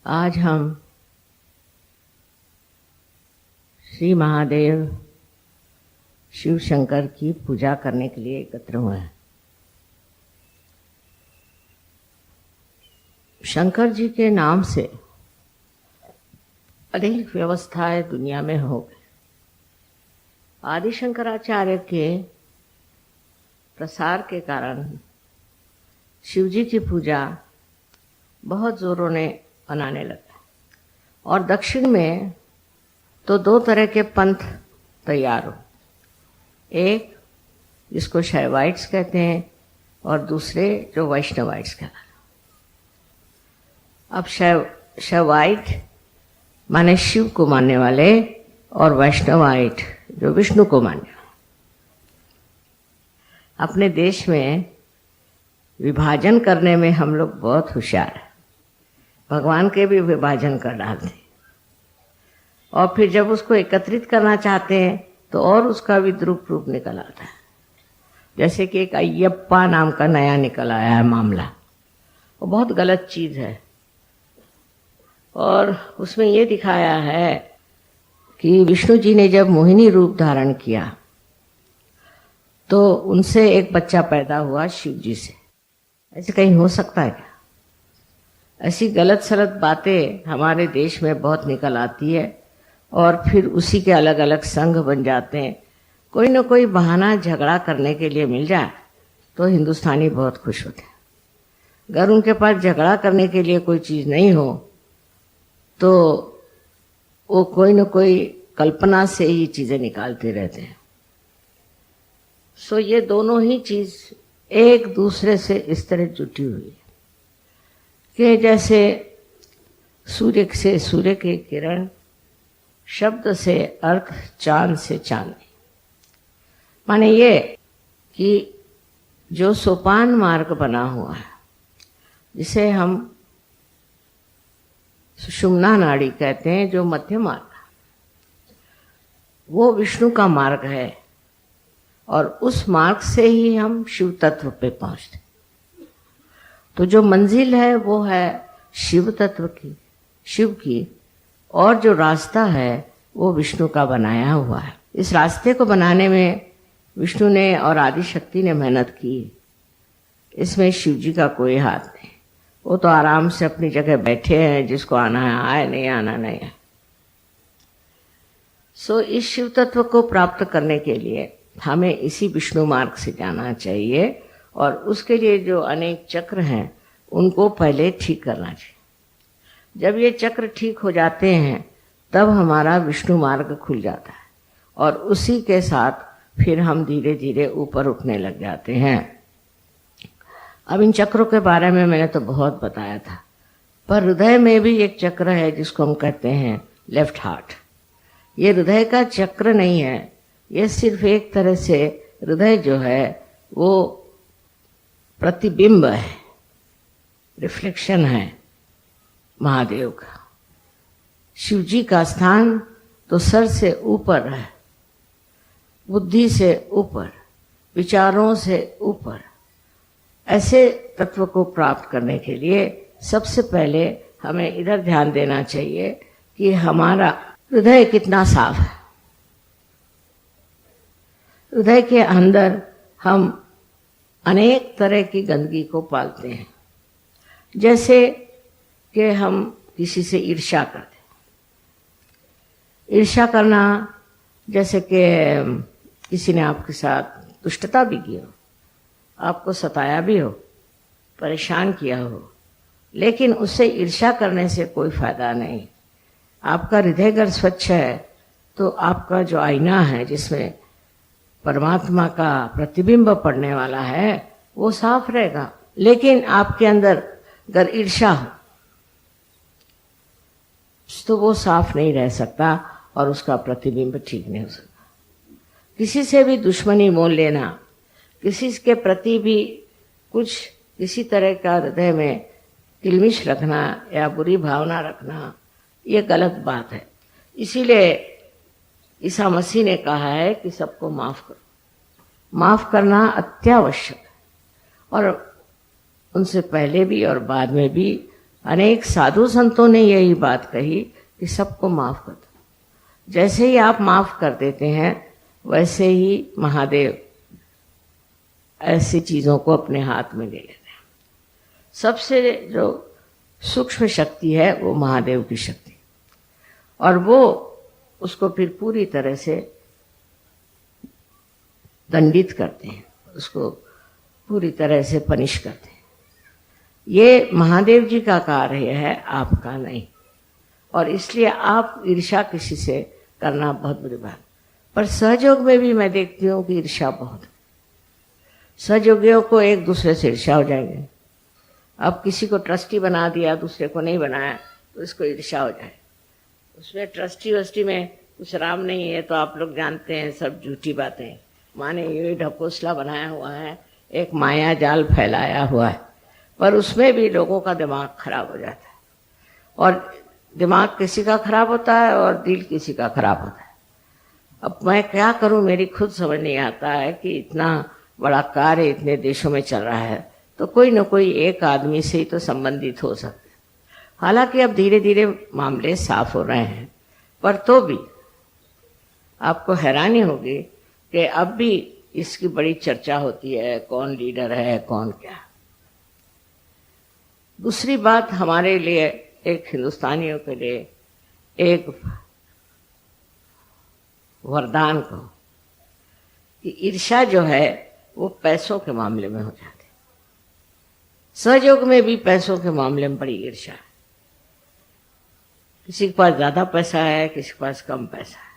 आज हम श्री महादेव शिव शंकर की पूजा करने के लिए एकत्र हुए हैं। शंकर जी के नाम से अनेक व्यवस्थाएं दुनिया में हो गई। आदि शंकराचार्य के प्रसार के कारण शिव जी की पूजा बहुत जोरों ने मनाने लगा और दक्षिण में तो दो तरह के पंथ तैयार हो, एक जिसको शैवाइट्स कहते हैं और दूसरे जो वैष्णवाइट्स कहते हैं। अब शैवाइट माने शिव को मानने वाले और वैष्णवाइट जो विष्णु को मानने वाले। अपने देश में विभाजन करने में हम लोग बहुत होशियार हैं। भगवान के भी विभाजन कर डालते हैं और फिर जब उसको एकत्रित करना चाहते हैं तो और उसका विद्रूप रूप निकल आता है। जैसे कि एक अय्यप्पा नाम का नया निकल आया है मामला, वो बहुत गलत चीज है और उसमें ये दिखाया है कि विष्णु जी ने जब मोहिनी रूप धारण किया तो उनसे एक बच्चा पैदा हुआ शिव जी से। ऐसे कहीं हो सकता है क्या? ऐसी गलत सलत बातें हमारे देश में बहुत निकल आती है और फिर उसी के अलग अलग संघ बन जाते हैं। कोई ना कोई बहाना झगड़ा करने के लिए मिल जाए तो हिंदुस्तानी बहुत खुश होते हैं। अगर उनके पास झगड़ा करने के लिए कोई चीज़ नहीं हो तो वो कोई ना कोई कल्पना से ही चीज़ें निकालते रहते हैं। सो ये दोनों ही चीज़ एक दूसरे से इस तरह जुटी हुई है कि जैसे सूर्य से सूर्य की किरण, शब्द से अर्थ, चांद से चांदनी। माने ये कि जो सोपान मार्ग बना हुआ है जिसे हम सुषुम्ना नाड़ी कहते हैं, जो मध्य मार्ग, वो विष्णु का मार्ग है और उस मार्ग से ही हम शिव तत्व पे पहुंचते। तो जो मंजिल है वो है शिव तत्व की, शिव की, और जो रास्ता है वो विष्णु का बनाया हुआ है। इस रास्ते को बनाने में विष्णु ने और आदि शक्ति ने मेहनत की। इसमें शिव जी का कोई हाथ नहीं। वो तो आराम से अपनी जगह बैठे हैं, जिसको आना है आए, नहीं आना नहीं है। सो इस शिव तत्व को प्राप्त करने के लिए हमें इसी विष्णु मार्ग से जाना चाहिए और उसके लिए जो अनेक चक्र हैं उनको पहले ठीक करना चाहिए। जब ये चक्र ठीक हो जाते हैं तब हमारा विष्णु मार्ग खुल जाता है और उसी के साथ फिर हम धीरे धीरे ऊपर उठने लग जाते हैं। अब इन चक्रों के बारे में मैंने तो बहुत बताया था, पर हृदय में भी एक चक्र है जिसको हम कहते हैं लेफ्ट हार्ट। ये हृदय का चक्र नहीं है, ये सिर्फ एक तरह से हृदय जो है वो प्रतिबिंब है, रिफ्लेक्शन है महादेव का। शिव जी का स्थान तो सर से ऊपर है, बुद्धि से ऊपर, विचारों से ऊपर। ऐसे तत्व को प्राप्त करने के लिए सबसे पहले हमें इधर ध्यान देना चाहिए कि हमारा हृदय कितना साफ है। हृदय के अंदर हम अनेक तरह की गंदगी को पालते हैं। जैसे कि हम किसी से ईर्ष्या करते हैं। ईर्ष्या करना जैसे कि किसी ने आपके साथ दुष्टता भी की हो, आपको सताया भी हो, परेशान किया हो, लेकिन उससे ईर्ष्या करने से कोई फायदा नहीं। आपका हृदय अगर स्वच्छ है तो आपका जो आईना है जिसमें परमात्मा का प्रतिबिंब पड़ने वाला है वो साफ रहेगा। लेकिन आपके अंदर अगर ईर्ष्या हो तो वो साफ नहीं रह सकता और उसका प्रतिबिंब ठीक नहीं हो सकता। किसी से भी दुश्मनी मोल लेना, किसी के प्रति भी कुछ किसी तरह का हृदय में किलमिश रखना या बुरी भावना रखना, ये गलत बात है। इसीलिए ईसा मसीह ने कहा है कि सबको माफ करो। माफ करना अत्यावश्यक है और उनसे पहले भी और बाद में भी अनेक साधु संतों ने यही बात कही कि सबको माफ कर दो। जैसे ही आप माफ कर देते हैं वैसे ही महादेव ऐसी चीजों को अपने हाथ में ले लेते हैं। सबसे जो सूक्ष्म शक्ति है वो महादेव की शक्ति, और वो उसको फिर पूरी तरह से दंडित करते हैं, उसको पूरी तरह से पनिश करते हैं। ये महादेव जी का कार्य है, आपका नहीं। और इसलिए आप ईर्ष्या किसी से करना बहुत बुरी बात। पर सहयोग में भी मैं देखती हूँ कि ईर्ष्या बहुत है। सहयोगियों को एक दूसरे से ईर्ष्या हो जाएगी। अब किसी को ट्रस्टी बना दिया, दूसरे को नहीं बनाया, तो इसको ईर्ष्या हो जाए। उसमें ट्रस्टी वस्टी में कुछ राम नहीं है, तो आप लोग जानते हैं सब झूठी बातें। माने ये ढकोसला बनाया हुआ है, एक माया जाल फैलाया हुआ है, पर उसमें भी लोगों का दिमाग खराब हो जाता है। और दिमाग किसी का खराब होता है और दिल किसी का खराब होता है। अब मैं क्या करूं, मेरी खुद समझ नहीं आता है कि इतना बड़ा कार्य इतने देशों में चल रहा है, तो कोई न कोई एक आदमी से ही तो संबंधित हो सकते हैं। हालांकि अब धीरे धीरे मामले साफ हो रहे हैं, पर तो भी आपको हैरानी होगी कि अब भी इसकी बड़ी चर्चा होती है, कौन लीडर है, कौन क्या। दूसरी बात, हमारे लिए, एक हिंदुस्तानियों के लिए एक वरदान को कि ईर्ष्या जो है वो पैसों के मामले में हो जाती है। सहयोग में भी पैसों के मामले में बड़ी ईर्ष्या है। किसी के पास ज्यादा पैसा है, किसी के पास कम पैसा है।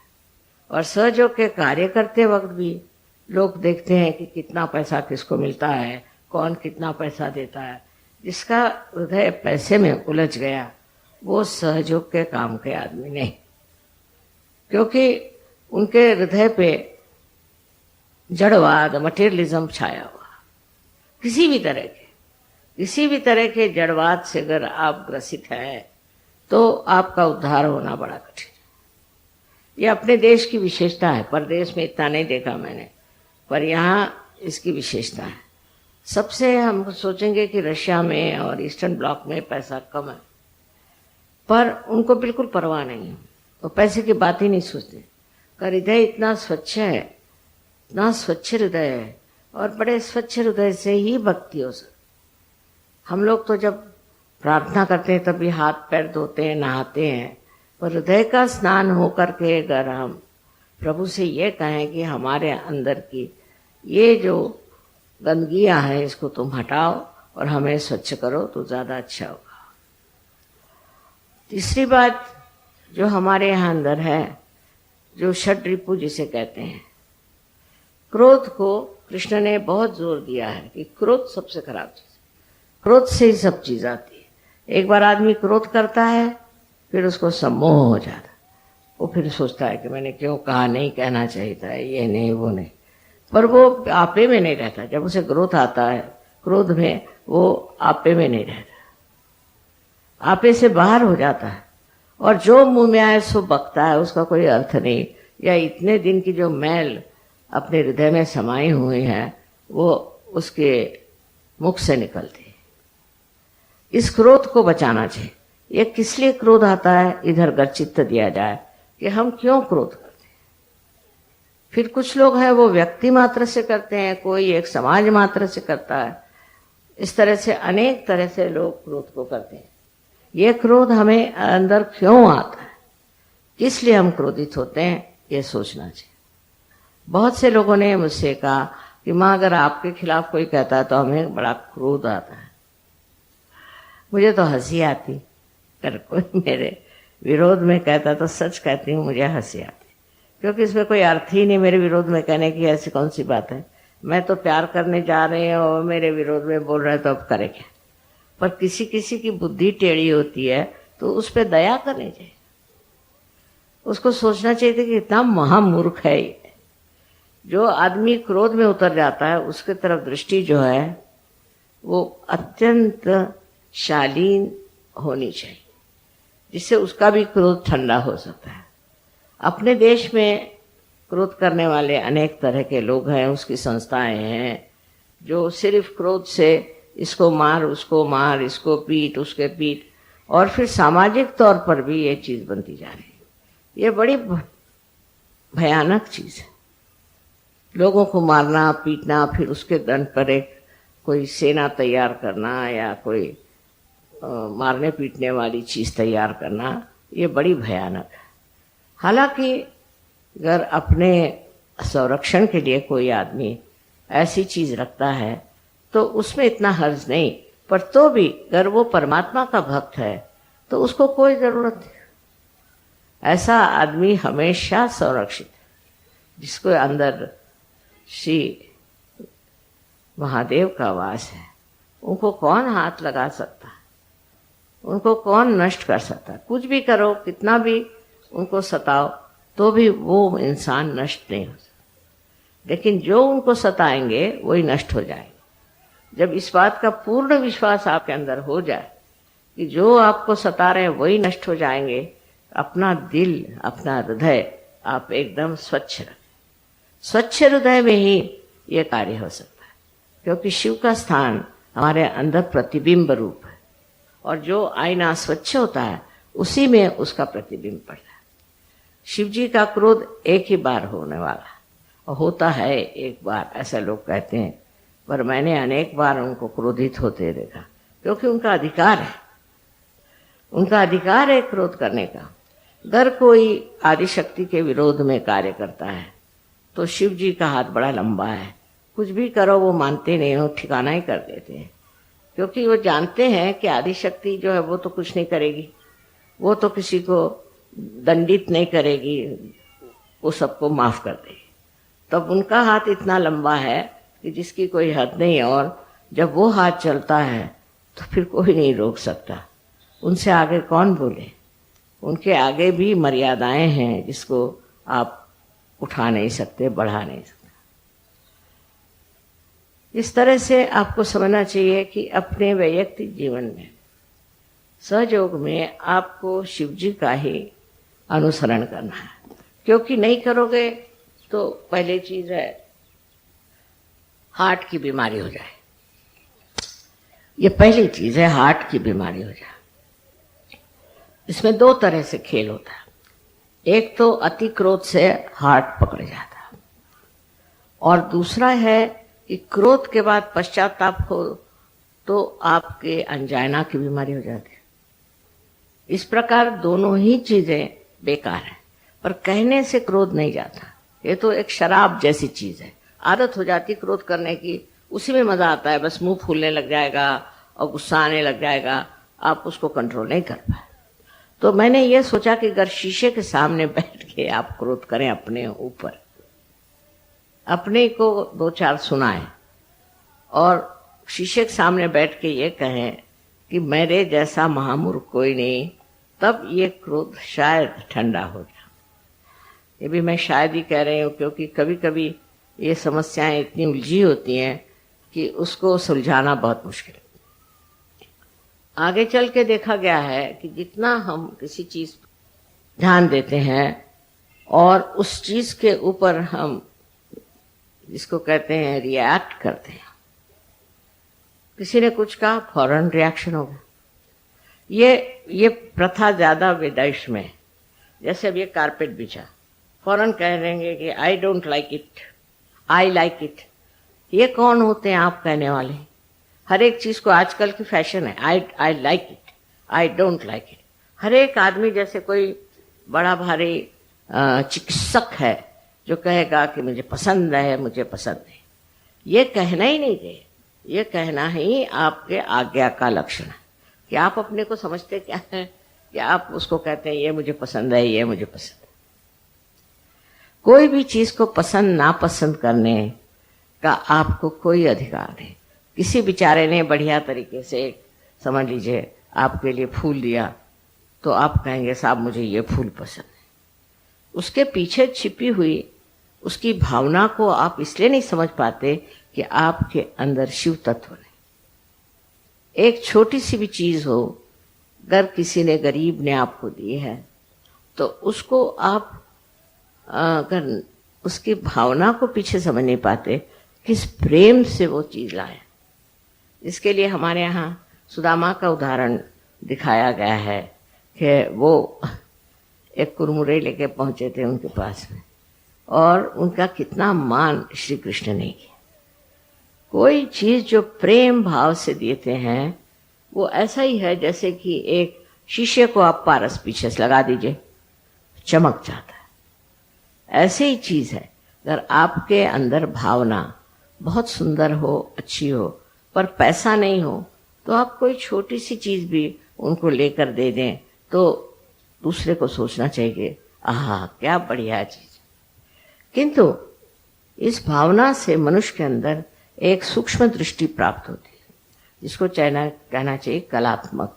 और सहयोग के कार्य करते वक्त भी लोग देखते हैं कि कितना पैसा किसको मिलता है, कौन कितना पैसा देता है। जिसका हृदय पैसे में उलझ गया वो सहयोग के काम के आदमी नहीं, क्योंकि उनके हृदय पे जड़वाद, मटेरियलिज्म छाया हुआ। किसी भी तरह के जड़वाद से अगर आप ग्रसित हैं तो आपका उद्धार होना बड़ा कठिन है। ये अपने देश की विशेषता है, परदेश में इतना नहीं देखा मैंने, पर यहाँ इसकी विशेषता है। सबसे हम सोचेंगे कि रशिया में और ईस्टर्न ब्लॉक में पैसा कम है, पर उनको बिल्कुल परवाह नहीं है, वो पैसे की बात ही नहीं सोचते। का हृदय इतना स्वच्छ है, इतना स्वच्छ हृदय है, और बड़े स्वच्छ हृदय से ही भक्ति हो सकती। हम लोग तो जब प्रार्थना करते हैं तभी हाथ पैर धोते हैं, नहाते हैं, पर हृदय का स्नान होकर के अगर हम प्रभु से ये कहें कि हमारे अंदर की ये जो गंदगियां हैं इसको तुम हटाओ और हमें स्वच्छ करो, तो ज्यादा अच्छा होगा। तीसरी बात जो हमारे यहाँ अंदर है, जो षड रिपु जिसे कहते हैं, क्रोध को कृष्ण ने बहुत जोर दिया है कि क्रोध सबसे खराब चीज, क्रोध से ही सब चीज आती है। एक बार आदमी क्रोध करता है, फिर उसको सम्मोह हो जाता है। वो फिर सोचता है कि मैंने क्यों कहा, नहीं कहना चाहिए था, ये नहीं वो नहीं, पर वो आपे में नहीं रहता। जब उसे क्रोध आता है, क्रोध में वो आपे में नहीं रहता, आपे से बाहर हो जाता है। और जो मुंह में आए सो बकता है, उसका कोई अर्थ नहीं, या इतने दिन की जो मैल अपने हृदय में समाई हुई है वो उसके मुख से निकलती है। इस क्रोध को बचाना चाहिए। ये किस लिए क्रोध आता है, इधर गर्चित्त दिया जाए कि हम क्यों क्रोध करते हैं। फिर कुछ लोग हैं वो व्यक्ति मात्र से करते हैं, कोई एक समाज मात्र से करता है। इस तरह से अनेक तरह से लोग क्रोध को करते हैं। ये क्रोध हमें अंदर क्यों आता है, किस लिए हम क्रोधित होते हैं, ये सोचना चाहिए। बहुत से लोगों ने मुझसे कहा कि माँ अगर आपके खिलाफ कोई कहता है तो हमें बड़ा क्रोध आता है। मुझे तो हंसी आती, अगर कोई मेरे विरोध में कहता तो सच कहती हूँ मुझे हंसी आती, क्योंकि इसमें कोई अर्थ ही नहीं मेरे विरोध में कहने की। ऐसी कौन सी बात है, मैं तो प्यार करने जा रहे हैं और मेरे विरोध में बोल रहे हैं, तो अब करे क्या। पर किसी किसी की बुद्धि टेढ़ी होती है तो उस पर दया करनी चाहिए। उसको सोचना चाहिए कि इतना महामूर्ख है ये। जो आदमी क्रोध में उतर जाता है उसके तरफ दृष्टि जो है वो अत्यंत शालीन होनी चाहिए, जिससे उसका भी क्रोध ठंडा हो सकता है। अपने देश में क्रोध करने वाले अनेक तरह के लोग हैं, उसकी संस्थाएं हैं जो सिर्फ क्रोध से इसको मार, उसको मार, इसको पीट, उसके पीट, और फिर सामाजिक तौर पर भी ये चीज बनती जा रही है। ये बड़ी भयानक चीज है। लोगों को मारना पीटना, फिर उसके दंड पर एक कोई सेना तैयार करना या कोई मारने पीटने वाली चीज तैयार करना, ये बड़ी भयानक है। हालांकि अगर अपने संरक्षण के लिए कोई आदमी ऐसी चीज रखता है तो उसमें इतना हर्ज नहीं, पर तो भी अगर वो परमात्मा का भक्त है तो उसको कोई जरूरत नहीं। ऐसा आदमी हमेशा संरक्षित है, जिसको अंदर श्री महादेव का वास है। उनको कौन हाथ लगा सकता है, उनको कौन नष्ट कर सकता है। कुछ भी करो, कितना भी उनको सताओ, तो भी वो इंसान नष्ट नहीं हो सकता। लेकिन जो उनको सताएंगे वही नष्ट हो जाएंगे। जब इस बात का पूर्ण विश्वास आपके अंदर हो जाए कि जो आपको सता रहे हैं वही नष्ट हो जाएंगे, अपना दिल, अपना हृदय आप एकदम स्वच्छ रखें। स्वच्छ हृदय में ही ये कार्य हो सकता है, क्योंकि शिव का स्थान हमारे अंदर प्रतिबिंब रूप है, और जो आईना स्वच्छ होता है उसी में उसका प्रतिबिंब पड़ता है। शिव जी का क्रोध एक ही बार होने वाला है, और होता है एक बार, ऐसा लोग कहते हैं, पर मैंने अनेक बार उनको क्रोधित होते देखा, क्योंकि उनका अधिकार है, उनका अधिकार है क्रोध करने का। अगर कोई आदिशक्ति के विरोध में कार्य करता है तो शिव जी का हाथ बड़ा लंबा है, कुछ भी करो वो मानते नहीं, वो ठिकाना ही कर देते हैं, क्योंकि वो जानते हैं कि आदिशक्ति जो है वो तो कुछ नहीं करेगी, वो तो किसी को दंडित नहीं करेगी, वो सबको माफ कर देगी। तब उनका हाथ इतना लंबा है कि जिसकी कोई हद नहीं है, और जब वो हाथ चलता है तो फिर कोई नहीं रोक सकता। उनसे आगे कौन बोले, उनके आगे भी मर्यादाएं हैं जिसको आप उठा नहीं सकते, बढ़ा नहीं सकते। इस तरह से आपको समझना चाहिए कि अपने वैयक्तिक जीवन में सहयोग में आपको शिव जी का ही अनुसरण करना है, क्योंकि नहीं करोगे तो पहली चीज है हार्ट की बीमारी हो जाए। ये पहली चीज है, हार्ट की बीमारी हो जाए। इसमें दो तरह से खेल होता है। एक तो अति क्रोध से हार्ट पकड़ जाता है, और दूसरा है कि क्रोध के बाद पश्चाताप हो तो आपके अंजाइना की बीमारी हो जाती है। इस प्रकार दोनों ही चीजें बेकार है, पर कहने से क्रोध नहीं जाता। ये तो एक शराब जैसी चीज है, आदत हो जाती क्रोध करने की, उसी में मजा आता है, बस मुंह फूलने लग जाएगा और गुस्सा आने लग जाएगा, आप उसको कंट्रोल नहीं कर पाए। तो मैंने ये सोचा कि अगर शीशे के सामने बैठ के आप क्रोध करें अपने ऊपर, अपने को दो चार सुनाएं और शीशे के सामने बैठ के ये कहें कि मेरे जैसा महामूर्ख कोई नहीं, तब ये क्रोध शायद ठंडा हो जाए। ये भी मैं शायद ही कह रही हूँ, क्योंकि कभी कभी ये समस्याएं इतनी उलझी होती हैं कि उसको सुलझाना बहुत मुश्किल है। आगे चल के देखा गया है कि जितना हम किसी चीज ध्यान देते हैं और उस चीज के ऊपर हम जिसको कहते हैं रिएक्ट करते हैं, किसी ने कुछ कहा फौरन रिएक्शन होगा। ये प्रथा ज्यादा विदेश में है। जैसे अब ये कारपेट बिछा, फौरन कह देंगे कि आई don't like it, I like it. ये कौन होते हैं आप कहने वाले? हर एक चीज को आजकल की फैशन है, I like it, I don't like it. हर एक आदमी जैसे कोई बड़ा भारी चिकित्सक है जो कहेगा कि मुझे पसंद है, मुझे पसंद है। ये कहना ही नहीं चाहिए, ये कहना ही आपके आज्ञा का लक्षण है कि आप अपने को समझते क्या है कि आप उसको कहते हैं ये मुझे पसंद है, ये मुझे पसंद है। कोई भी चीज को पसंद नापसंद करने का आपको कोई अधिकार नहीं। किसी बेचारे ने बढ़िया तरीके से समझ लीजिए आपके लिए फूल दिया, तो आप कहेंगे साहब मुझे ये फूल पसंद है। उसके पीछे छिपी हुई उसकी भावना को आप इसलिए नहीं समझ पाते कि आपके अंदर शिव तत्व नहीं। एक छोटी सी भी चीज हो, अगर किसी ने गरीब ने आपको दी है तो उसको आप अगर उसकी भावना को पीछे समझ नहीं पाते, किस प्रेम से वो चीज लाए। इसके लिए हमारे यहाँ सुदामा का उदाहरण दिखाया गया है कि वो एक कुरमुरे लेके पहुंचे थे उनके पास में, और उनका कितना मान श्री कृष्ण ने किया। कोई चीज जो प्रेम भाव से देते हैं वो ऐसा ही है जैसे कि एक शीशे को आप पारस पीछे से लगा दीजिए, चमक जाता है। ऐसे ही चीज है, अगर आपके अंदर भावना बहुत सुंदर हो, अच्छी हो, पर पैसा नहीं हो, तो आप कोई छोटी सी चीज भी उनको लेकर दे दें तो दूसरे को सोचना चाहिए, आहा क्या बढ़िया चीज। किंतु इस भावना से मनुष्य के अंदर एक सूक्ष्म दृष्टि प्राप्त होती है, जिसको कहना चाहिए कलात्मक,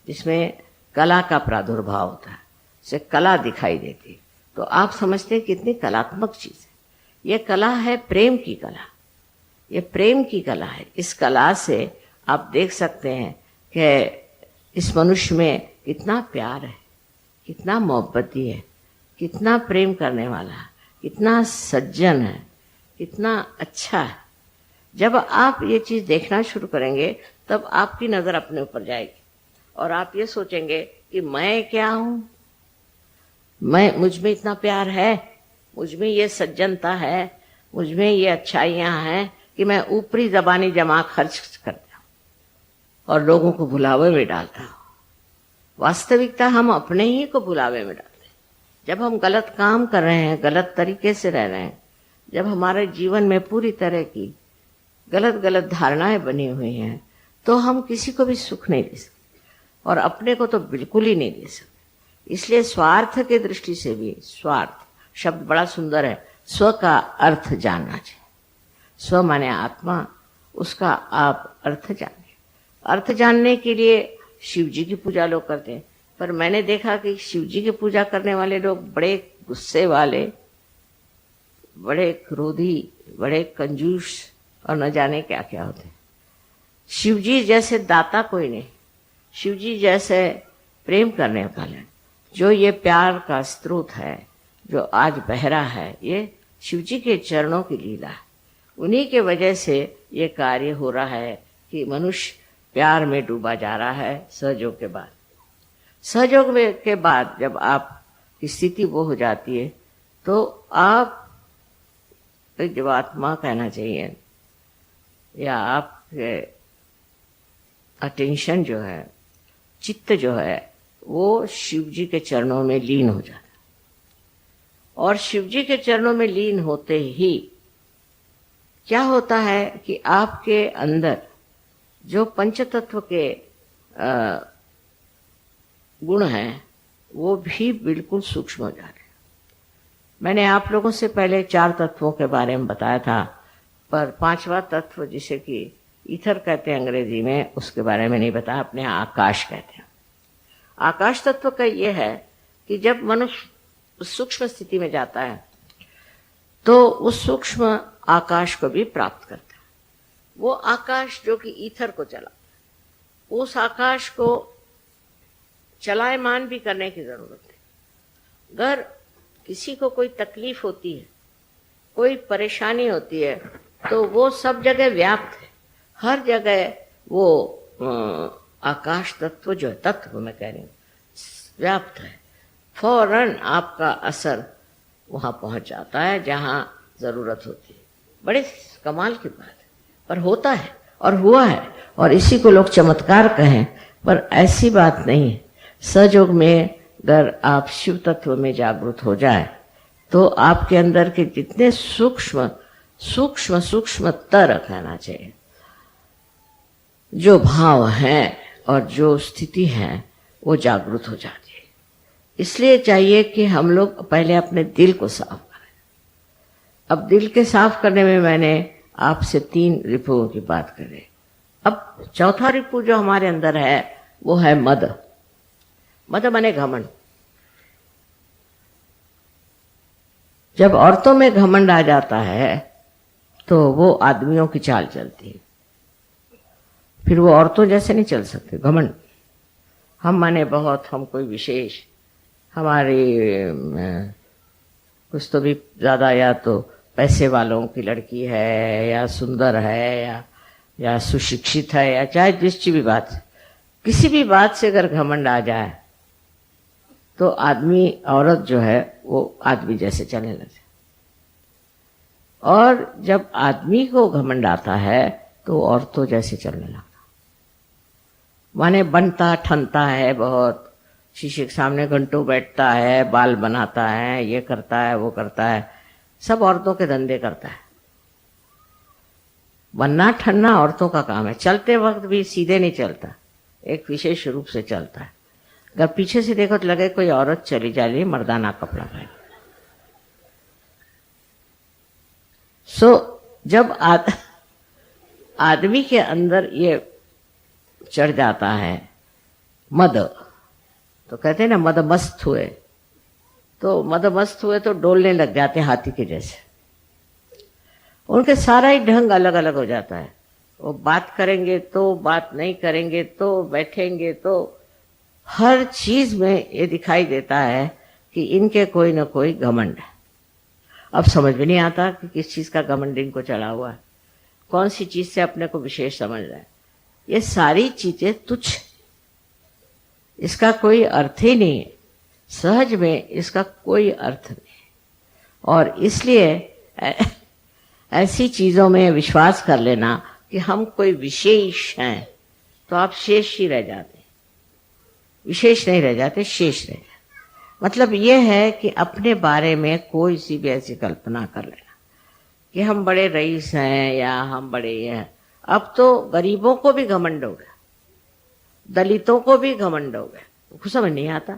जिसमें कला का प्रादुर्भाव होता है, से कला दिखाई देती है। तो आप समझते हैं कितनी कलात्मक चीज है। ये कला है प्रेम की कला, ये प्रेम की कला है। इस कला से आप देख सकते हैं कि इस मनुष्य में कितना प्यार है, कितना मोहब्बती है, कितना प्रेम करने वाला है, कितना सज्जन है, कितना अच्छा है। जब आप ये चीज देखना शुरू करेंगे तब आपकी नजर अपने ऊपर जाएगी और आप ये सोचेंगे कि मैं क्या हूं, मुझ में इतना प्यार है, मुझ में ये सज्जनता है, मुझ में ये अच्छाइयां हैं कि मैं ऊपरी जबानी जमा खर्च करता हूं और लोगों को भुलावे में डालता हूं। वास्तविकता हम अपने ही को भुलावे में डालते हैं। जब हम गलत काम कर रहे हैं, गलत तरीके से रह रहे हैं, जब हमारे जीवन में पूरी तरह की गलत गलत धारणाएं बनी हुई हैं, तो हम किसी को भी सुख नहीं दे सकते और अपने को तो बिल्कुल ही नहीं दे सकते। इसलिए स्वार्थ के दृष्टि से भी, स्वार्थ शब्द बड़ा सुंदर है, स्व का अर्थ जानना चाहिए। स्व माने आत्मा, उसका आप अर्थ जाने। अर्थ जानने के लिए शिव जी की पूजा लोग करते हैं, पर मैंने देखा कि शिव जी की पूजा करने वाले लोग बड़े गुस्से वाले, बड़े क्रोधी, बड़े कंजूस और न जाने क्या क्या होते हैं। शिव जी जैसे दाता कोई नहीं, शिव जी जैसे प्रेम करने वाले, जो ये प्यार का स्रोत है, जो आज बह रहा है, ये शिव जी के चरणों की लीला है। उन्हीं के वजह से ये कार्य हो रहा है कि मनुष्य प्यार में डूबा जा रहा है। सहयोग के बाद, सहयोग के बाद जब आप की स्थिति वो हो जाती है तो आप जीवात्मा कहना चाहिए, या आपके अटेंशन जो है, चित्त जो है, वो शिव जी के चरणों में लीन हो जाता है। और शिव जी के चरणों में लीन होते ही क्या होता है कि आपके अंदर जो पंचतत्व के गुण हैं वो भी बिल्कुल सूक्ष्म हो जा रहे हैं। मैंने आप लोगों से पहले 4 तत्वों के बारे में बताया था, पर 5वां तत्व जिसे कि ईथर कहते हैं अंग्रेजी में, उसके बारे में नहीं बताया। अपने आकाश कहते हैं। आकाश तत्व का ये है कि जब मनुष्य सूक्ष्म स्थिति में जाता है तो उस सूक्ष्म आकाश को भी प्राप्त करता है। वो आकाश जो कि ईथर को चला, उस आकाश को चलायमान भी करने की जरूरत है। अगर किसी को कोई तकलीफ होती है, कोई परेशानी होती है, तो वो सब जगह व्याप्त है। हर जगह वो आकाश तत्व जो है, तत्व मैं कह रही हूँ, व्याप्त है। फौरन आपका असर वहां पहुंच जाता है जहां जरूरत होती है। बड़े कमाल की बात है, पर होता है और हुआ है, और इसी को लोग चमत्कार कहें, पर ऐसी बात नहीं है। सहयोग में अगर आप शिव तत्व में जागृत हो जाए तो आपके अंदर के जितने सूक्ष्मतर कहना चाहिए, जो भाव हैं और जो स्थिति है, वो जागृत हो जाती है। इसलिए चाहिए कि हम लोग पहले अपने दिल को साफ करें। अब दिल के साफ करने में मैंने आपसे 3 रिपुओं की बात करी। अब चौथा रिपु जो हमारे अंदर है वो है मद। मद माने घमंड। जब औरतों में घमंड आ जाता है तो वो आदमियों की चाल चलती है, फिर वो औरतों जैसे नहीं चल सकते। घमंड, हम माने बहुत, हम कोई विशेष, हमारी कुछ तो भी ज्यादा, या तो पैसे वालों की लड़की है, या सुंदर है, या सुशिक्षित है, या चाहे जिसकी भी बात, किसी भी बात से अगर घमंड आ जाए तो आदमी औरत जो है वो आदमी जैसे चलने लग जाए, और जब आदमी को घमंड आता है तो औरतों जैसे चलने लगता, माने बनता ठनता है बहुत, शीशे के सामने घंटों बैठता है, बाल बनाता है, ये करता है वो करता है, सब औरतों के धंधे करता है। बनना ठनना औरतों का काम है। चलते वक्त भी सीधे नहीं चलता, एक विशेष रूप से चलता है। अगर पीछे से देखो तो लगे कोई औरत चली जा रही है मर्दाना कपड़ा पहन। जब आदमी के अंदर ये चढ़ जाता है मद, तो कहते हैं ना मद मस्त हुए, तो मद मस्त हुए तो डोलने लग जाते हैं हाथी के जैसे। उनके सारा ही ढंग अलग अलग हो जाता है। वो बात करेंगे तो, बात नहीं करेंगे तो, बैठेंगे तो, हर चीज में ये दिखाई देता है कि इनके कोई ना कोई घमंड है। अब समझ में नहीं आता कि किस चीज का घमंड इनको चढ़ा हुआ है, कौन सी चीज से अपने को विशेष समझ रहा है। ये सारी चीजें तुच्छ, इसका कोई अर्थ ही नहीं है, सहज में इसका कोई अर्थ नहीं। और इसलिए ऐसी चीजों में विश्वास कर लेना कि हम कोई विशेष हैं, तो आप शेष ही रह जाते, विशेष नहीं रह जाते, शेष रह जाते। मतलब यह है कि अपने बारे में कोई सी भी ऐसी कल्पना कर लेना कि हम बड़े रईस हैं या हम बड़े ये हैं। अब तो गरीबों को भी घमंड हो गया, दलितों को भी घमंड हो गया, कुछ समझ नहीं आता,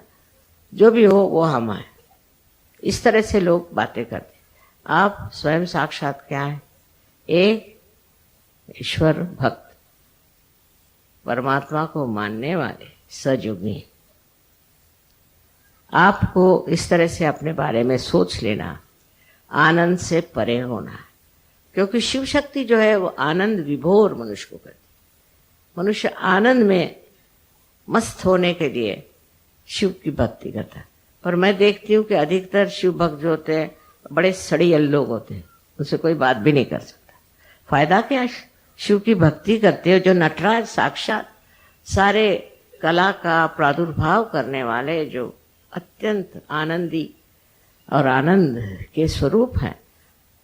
जो भी हो वो हम हैं, इस तरह से लोग बातें करते। आप स्वयं साक्षात क्या है? एक ईश्वर भक्त, परमात्मा को मानने वाले सजुगी। आपको इस तरह से अपने बारे में सोच लेना, आनंद से परे होना, क्योंकि शिव शक्ति जो है वो आनंद विभोर मनुष्य को करती। मनुष्य आनंद में मस्त होने के लिए शिव की भक्ति करता है। पर मैं देखती हूँ कि अधिकतर शिव भक्त जो होते हैं बड़े सड़ियल लोग होते हैं, उनसे कोई बात भी नहीं कर सकता। फायदा क्या? शिव की भक्ति करते हो जो नटराज साक्षात सारे कला का प्रादुर्भाव करने वाले, जो अत्यंत आनंदी और आनंद के स्वरूप हैं,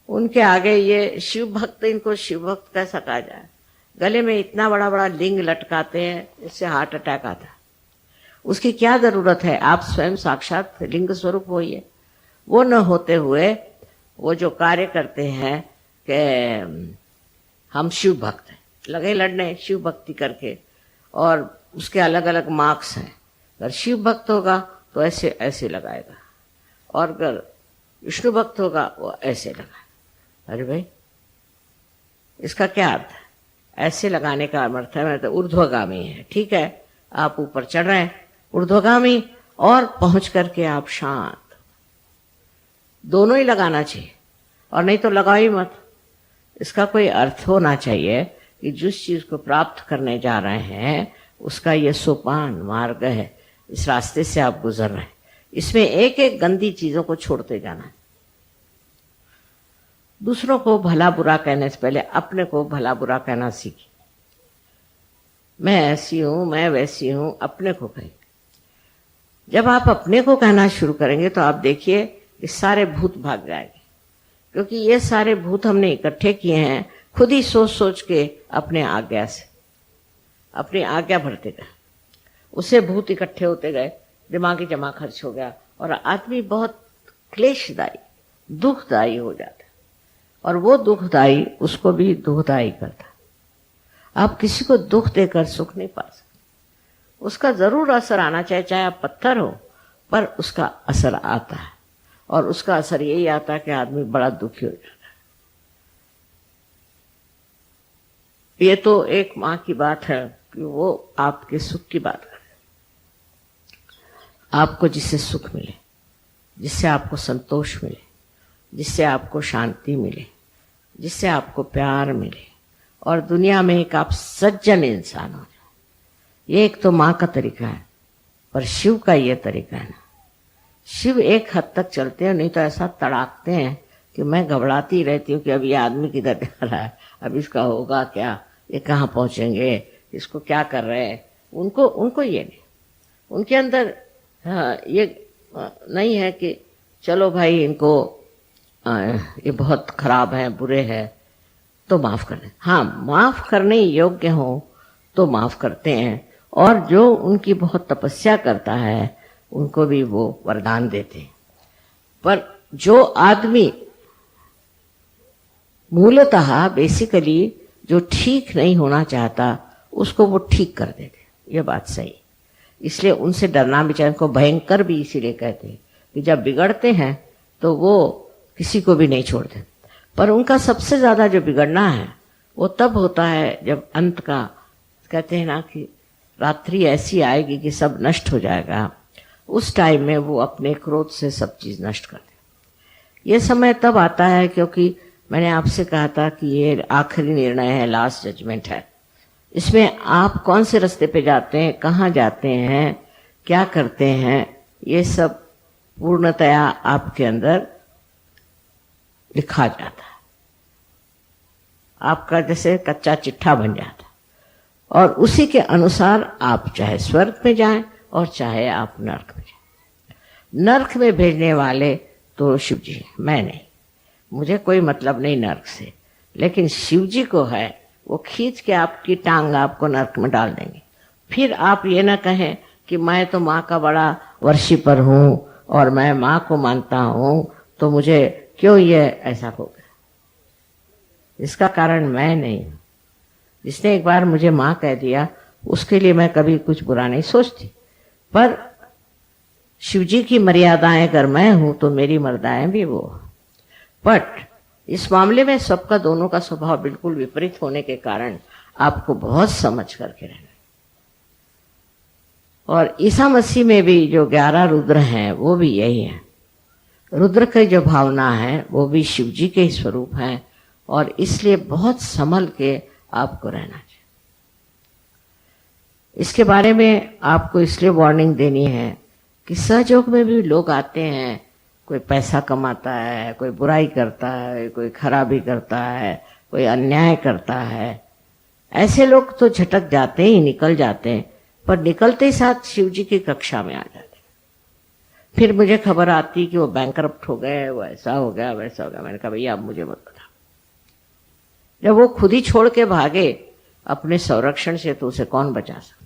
उनके आगे ये शिव भक्त, इनको शिव भक्त कैसा कहा जाए? गले में इतना बड़ा बड़ा लिंग लटकाते हैं, इससे हार्ट अटैक आता है। उसकी क्या जरूरत है? आप स्वयं साक्षात लिंग स्वरूप होइए। वो न होते हुए वो जो कार्य करते हैं कि हम शिव भक्त हैं, लगे लड़ने शिव भक्ति करके, और उसके अलग अलग मार्क्स हैं। अगर शिव भक्त होगा तो ऐसे ऐसे लगाएगा, और अगर विष्णु भक्त होगा वो ऐसे लगाएगा। अरे भाई, इसका क्या अर्थ है? ऐसे लगाने का अर्थ है मैं तो ऊर्ध्वगामी है, ठीक है, आप ऊपर चढ़ रहे हैं ऊर्ध्वगामी, और पहुंच करके आप शांत। दोनों ही लगाना चाहिए, और नहीं तो लगाओ ही मत। इसका कोई अर्थ होना चाहिए कि जिस चीज को प्राप्त करने जा रहे हैं उसका ये सोपान मार्ग है, इस रास्ते से आप गुजर रहे हैं, इसमें एक एक गंदी चीजों को छोड़ते जाना है। दूसरों को भला बुरा कहने से पहले अपने को भला बुरा कहना सीखिए। मैं ऐसी हूं, मैं वैसी हूं, अपने को कहें। जब आप अपने को कहना शुरू करेंगे तो आप देखिए कि सारे भूत भाग जाएंगे, क्योंकि ये सारे भूत हमने इकट्ठे किए हैं खुद ही सोच सोच के, अपने आज्ञा से, अपनी आज्ञा भरते गए, उससे भूत इकट्ठे होते गए, दिमागी जमा खर्च हो गया, और आदमी बहुत क्लेशदायी, दुखदायी हो जाता है, और वो दुखदायी उसको भी दुखदायी करता। आप किसी को दुख देकर सुख नहीं पा सकते। उसका जरूर असर आना चाहिए, चाहे आप पत्थर हो, पर उसका असर आता है, और उसका असर यही आता है कि आदमी बड़ा दुखी हो जाता है। ये तो एक माँ की बात है कि वो आपके सुख की बात करे, आपको जिससे सुख मिले, जिससे आपको संतोष मिले, जिससे आपको शांति मिले, जिससे आपको प्यार मिले, और दुनिया में एक आप सज्जन इंसान हो जाए। ये एक तो माँ का तरीका है, पर शिव का ये तरीका है ना। शिव एक हद तक चलते हैं, नहीं तो ऐसा तड़ाकते हैं कि मैं घबराती रहती हूँ कि अब ये आदमी किधर जा रहा है, अब इसका होगा क्या, ये कहाँ पहुंचेंगे, इसको क्या कर रहे हैं, उनको उनको ये नहीं, उनके अंदर ये नहीं है कि चलो भाई इनको ये बहुत खराब है, बुरे हैं, तो माफ कर दें। हाँ, माफ करने योग्य हो तो माफ करते हैं, और जो उनकी बहुत तपस्या करता है उनको भी वो वरदान देते हैं। पर जो आदमी मूलतः बेसिकली जो ठीक नहीं होना चाहता उसको वो ठीक कर देते, ये बात सही। इसलिए उनसे डरना भी चाहिए। उनको भयंकर भी इसीलिए कहते हैं कि जब बिगड़ते हैं तो वो किसी को भी नहीं छोड़ते। पर उनका सबसे ज्यादा जो बिगड़ना है वो तब होता है जब अंत का, कहते हैं ना कि रात्रि ऐसी आएगी कि सब नष्ट हो जाएगा, उस टाइम में वो अपने क्रोध से सब चीज नष्ट कर दे। ये समय तब आता है क्योंकि मैंने आपसे कहा था कि ये आखिरी निर्णय है, लास्ट जजमेंट है। इसमें आप कौन से रास्ते पे जाते हैं, कहाँ जाते हैं, क्या करते हैं, ये सब पूर्णतया आपके अंदर लिखा जाता है। आपका जैसे कच्चा चिट्ठा बन जाता है, और उसी के अनुसार आप चाहे स्वर्ग में जाएं और चाहे आप नरक में जाएं। नरक में भेजने वाले तो शिव जी, मैं नहीं, मुझे कोई मतलब नहीं नरक से, लेकिन शिव जी को है। वो खींच के आपकी टांग आपको नरक में डाल देंगे। फिर आप ये ना कहें कि मैं तो माँ का बड़ा वर्शिपर हूँ और मैं माँ को मानता हूँ, तो मुझे क्यों ये ऐसा हो गया। इसका कारण मैं नहीं हूँ। जिसने एक बार मुझे माँ कह दिया उसके लिए मैं कभी कुछ बुरा नहीं सोचती, पर शिवजी की मर्यादाएं अगर मैं हूं तो मेरी मर्यादाएं भी वो। बट इस मामले में सबका, दोनों का स्वभाव बिल्कुल विपरीत होने के कारण आपको बहुत समझ करके रहना। और ईसा मसीह में भी जो 11 रुद्र हैं वो भी यही है। रुद्र की जो भावना है वो भी शिव जी के स्वरूप हैं, और इसलिए बहुत संभल के आपको रहना चाहिए। इसके बारे में आपको इसलिए वार्निंग देनी है कि सहयोग में भी लोग आते हैं, कोई पैसा कमाता है, कोई बुराई करता है, कोई खराबी करता है, कोई अन्याय करता है। ऐसे लोग तो झटक जाते ही, निकल जाते हैं, पर निकलते ही साथ शिव जी की कक्षा में आ जाते हैं। फिर मुझे खबर आती कि वो बैंकरप्ट हो गए, वो ऐसा हो गया, वैसा हो गया। मैंने कहा भैया अब मुझे मत बता। जब वो खुद ही छोड़ के भागे अपने संरक्षण से, तो उसे कौन बचा सकता।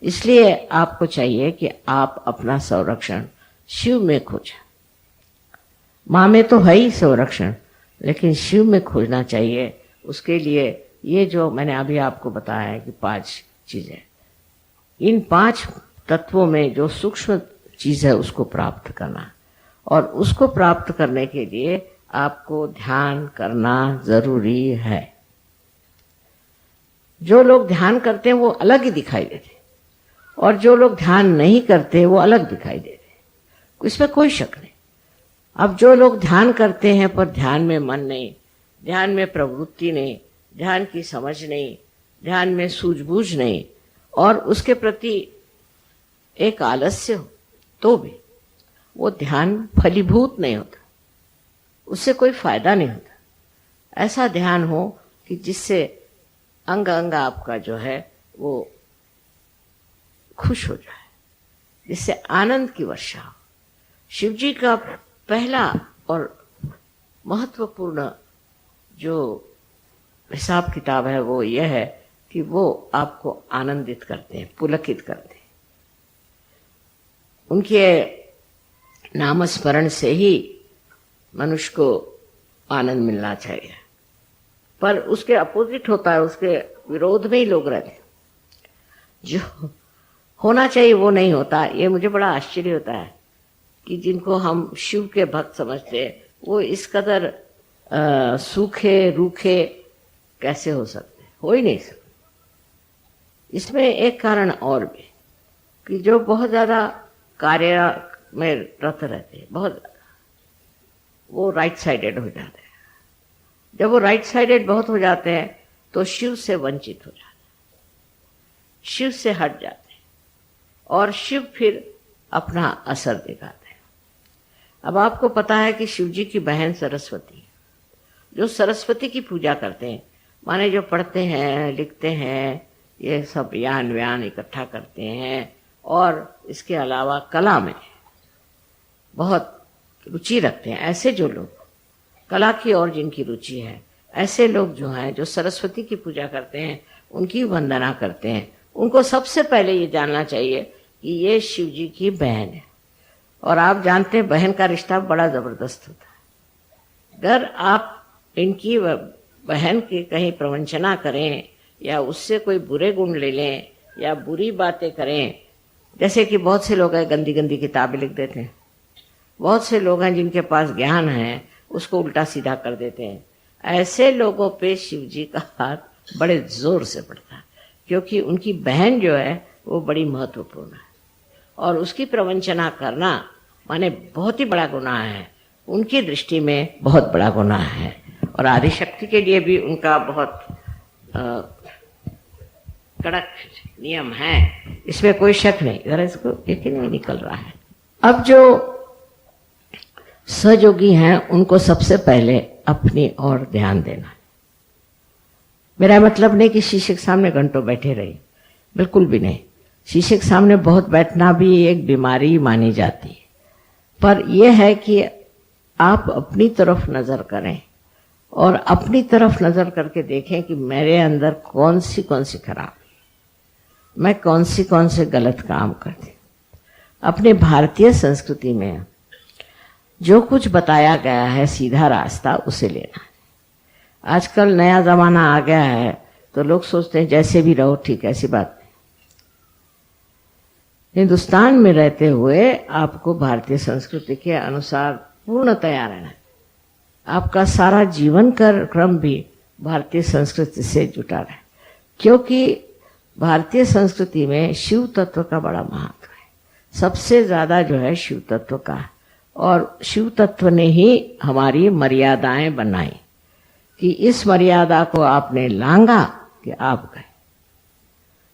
इसलिए आपको चाहिए कि आप अपना संरक्षण शिव में खोजें। माँ में तो है ही संरक्षण, लेकिन शिव में खोजना चाहिए। उसके लिए ये जो मैंने अभी आपको बताया है कि 5 चीजें, इन 5 तत्वों में जो सूक्ष्म चीज है उसको प्राप्त करना, और उसको प्राप्त करने के लिए आपको ध्यान करना जरूरी है। जो लोग ध्यान करते हैं वो अलग ही दिखाई देते, और जो लोग ध्यान नहीं करते वो अलग दिखाई देते, इसमें कोई शक नहीं। अब जो लोग ध्यान करते हैं पर ध्यान में मन नहीं, ध्यान में प्रवृत्ति नहीं, ध्यान की समझ नहीं, ध्यान में सूझबूझ नहीं, और उसके प्रति एक आलस्य हो, तो भी वो ध्यान फलीभूत नहीं होता, उससे कोई फायदा नहीं होता। ऐसा ध्यान हो कि जिससे अंग अंग आपका जो है वो खुश हो जाए, जिससे आनंद की वर्षा हो। शिव जी का पहला और महत्वपूर्ण जो हिसाब किताब है वो यह है कि वो आपको आनंदित करते हैं, पुलकित करते हैं। उनके नामस्मरण से ही मनुष्य को आनंद मिलना चाहिए, पर उसके अपोजिट होता है, उसके विरोध में ही लोग रहते हैं। जो होना चाहिए वो नहीं होता। ये मुझे बड़ा आश्चर्य होता है कि जिनको हम शिव के भक्त समझते हैं वो इस कदर सूखे रूखे कैसे हो सकते, हो ही नहीं सकते। इसमें एक कारण और भी कि जो बहुत ज्यादा कार्य में रत रहते हैं, बहुत वो राइट साइडेड हो जाते हैं। जब वो राइट साइडेड बहुत हो जाते हैं तो शिव से वंचित हो जाते हैं, शिव से हट जाते हैं, और शिव फिर अपना असर दिखाते हैं। अब आपको पता है कि शिव जी की बहन सरस्वती है। जो सरस्वती की पूजा करते हैं, माने जो पढ़ते हैं, लिखते हैं, ये सब यान व्यान इकट्ठा करते हैं और इसके अलावा कला में बहुत रुचि रखते हैं। ऐसे जो लोग कला की ओर जिनकी रुचि है, ऐसे लोग जो हैं जो सरस्वती की पूजा करते हैं, उनकी वंदना करते हैं, उनको सबसे पहले ये जानना चाहिए कि ये शिव जी की बहन है। और आप जानते हैं बहन का रिश्ता बड़ा जबरदस्त होता है। अगर आप इनकी बहन की कहीं प्रवंचना करें या उससे कोई बुरे गुण ले लें या बुरी बातें करें, जैसे कि बहुत से लोग हैं गंदी गंदी किताबें लिख देते हैं, बहुत से लोग हैं जिनके पास ज्ञान है उसको उल्टा सीधा कर देते हैं। ऐसे लोगों पे शिव जी का हाथ बड़े जोर से पड़ता है, क्योंकि उनकी बहन जो है वो बड़ी महत्वपूर्ण है और उसकी प्रवंचना करना माने बहुत ही बड़ा गुनाह है, उनकी दृष्टि में बहुत बड़ा गुनाह है। और आदिशक्ति के लिए भी उनका बहुत कड़क नियम है, इसमें कोई शक नहीं। जरा इसको एक ही नहीं निकल रहा है। अब जो सहयोगी हैं उनको सबसे पहले अपनी ओर ध्यान देना है। मेरा मतलब नहीं कि शीशे के सामने घंटों बैठे रहे, बिल्कुल भी नहीं। शीशे के सामने बहुत बैठना भी एक बीमारी मानी जाती है, पर यह है कि आप अपनी तरफ नजर करें और अपनी तरफ नजर करके देखें कि मेरे अंदर कौन सी खराब, मैं कौन से गलत काम करती। अपने भारतीय संस्कृति में जो कुछ बताया गया है सीधा रास्ता उसे लेना है। आजकल नया जमाना आ गया है तो लोग सोचते हैं जैसे भी रहो ठीक है, ऐसी बात नहीं। हिंदुस्तान में रहते हुए आपको भारतीय संस्कृति के अनुसार पूर्णतया रहना है। आपका सारा जीवन का क्रम भी भारतीय संस्कृति से जुटा रहे, क्योंकि भारतीय संस्कृति में शिव तत्व का बड़ा महत्व है। सबसे ज्यादा जो है शिव तत्व का है और शिव तत्व ने ही हमारी मर्यादाएं बनाई कि इस मर्यादा को आपने लांघा कि आप गए।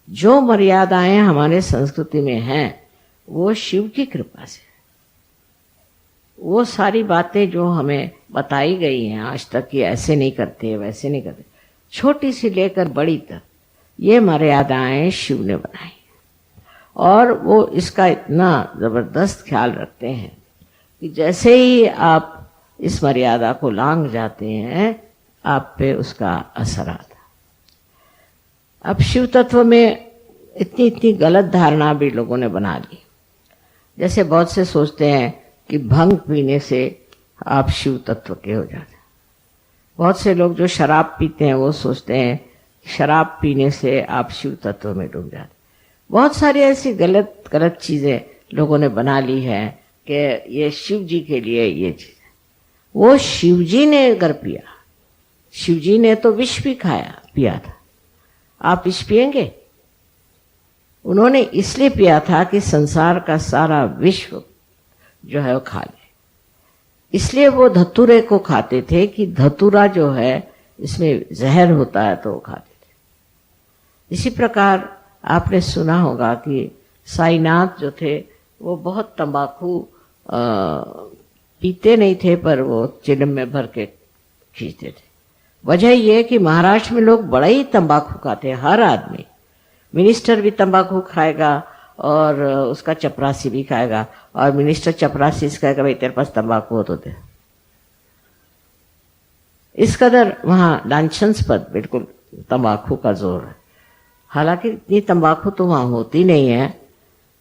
जो मर्यादाएं हमारे संस्कृति में हैं वो शिव की कृपा से, वो सारी बातें जो हमें बताई गई हैं आज तक कि ऐसे नहीं करते वैसे नहीं करते, छोटी सी लेकर बड़ी तक ये मर्यादाएं शिव ने बनाई और वो इसका इतना जबरदस्त ख्याल रखते हैं कि जैसे ही आप इस मर्यादा को लांघ जाते हैं आप पे उसका असर आता। अब शिव तत्व में इतनी गलत धारणा भी लोगों ने बना ली। जैसे बहुत से सोचते हैं कि भंग पीने से आप शिव तत्व के हो जाते हैं। बहुत से लोग जो शराब पीते हैं वो सोचते हैं शराब पीने से आप शिव तत्व में डूब जाते। बहुत सारी ऐसी गलत चीजें लोगों ने बना ली है कि ये शिव जी के लिए ये चीज। वो शिव जी ने अगर पिया, शिव जी ने तो विष भी पिया था, आप विष पिएंगे? उन्होंने इसलिए पिया था कि संसार का सारा विश्व जो है वो खा ले, इसलिए वो धतूरे को खाते थे कि धतूरा जो है इसमें जहर होता है तो वो खाते थे। इसी प्रकार आपने सुना होगा कि साईनाथ जो थे वो बहुत तंबाकू पीते नहीं थे, पर वो चिलम में भर के खींचते थे। वजह यह कि महाराष्ट्र में लोग बड़ा ही तंबाकू खाते हैं। हर आदमी, मिनिस्टर भी तंबाकू खाएगा और उसका चपरासी भी खाएगा, और मिनिस्टर चपरासी से कहेगा भाई तेरे पास तंबाकू हो तो दे। इस कदर वहां लांछनास्पद बिल्कुल तंबाकू का जोर है। हालांकि इतनी तंबाकू तो वहां होती नहीं है,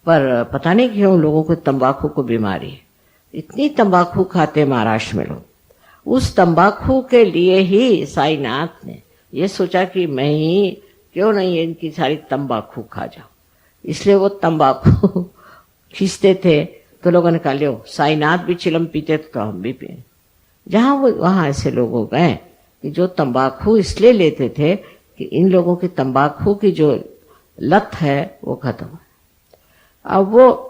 पर पता नहीं क्यों लोगों को तंबाकू को बीमारी है। इतनी तंबाकू खाते महाराष्ट्र में लोग। उस तंबाकू के लिए ही साईनाथ ने ये सोचा कि मैं ही क्यों नहीं इनकी सारी तंबाकू खा जाऊं, इसलिए वो तंबाकू खींचते थे। तो लोगों ने कहा लो साईनाथ भी चिलम पीते तो हम भी पिए। जहां वो वहां ऐसे लोग हो गए कि जो तंबाकू इसलिए लेते थे कि इन लोगों की तंबाकू की जो लत है वो खत्म है। अब वो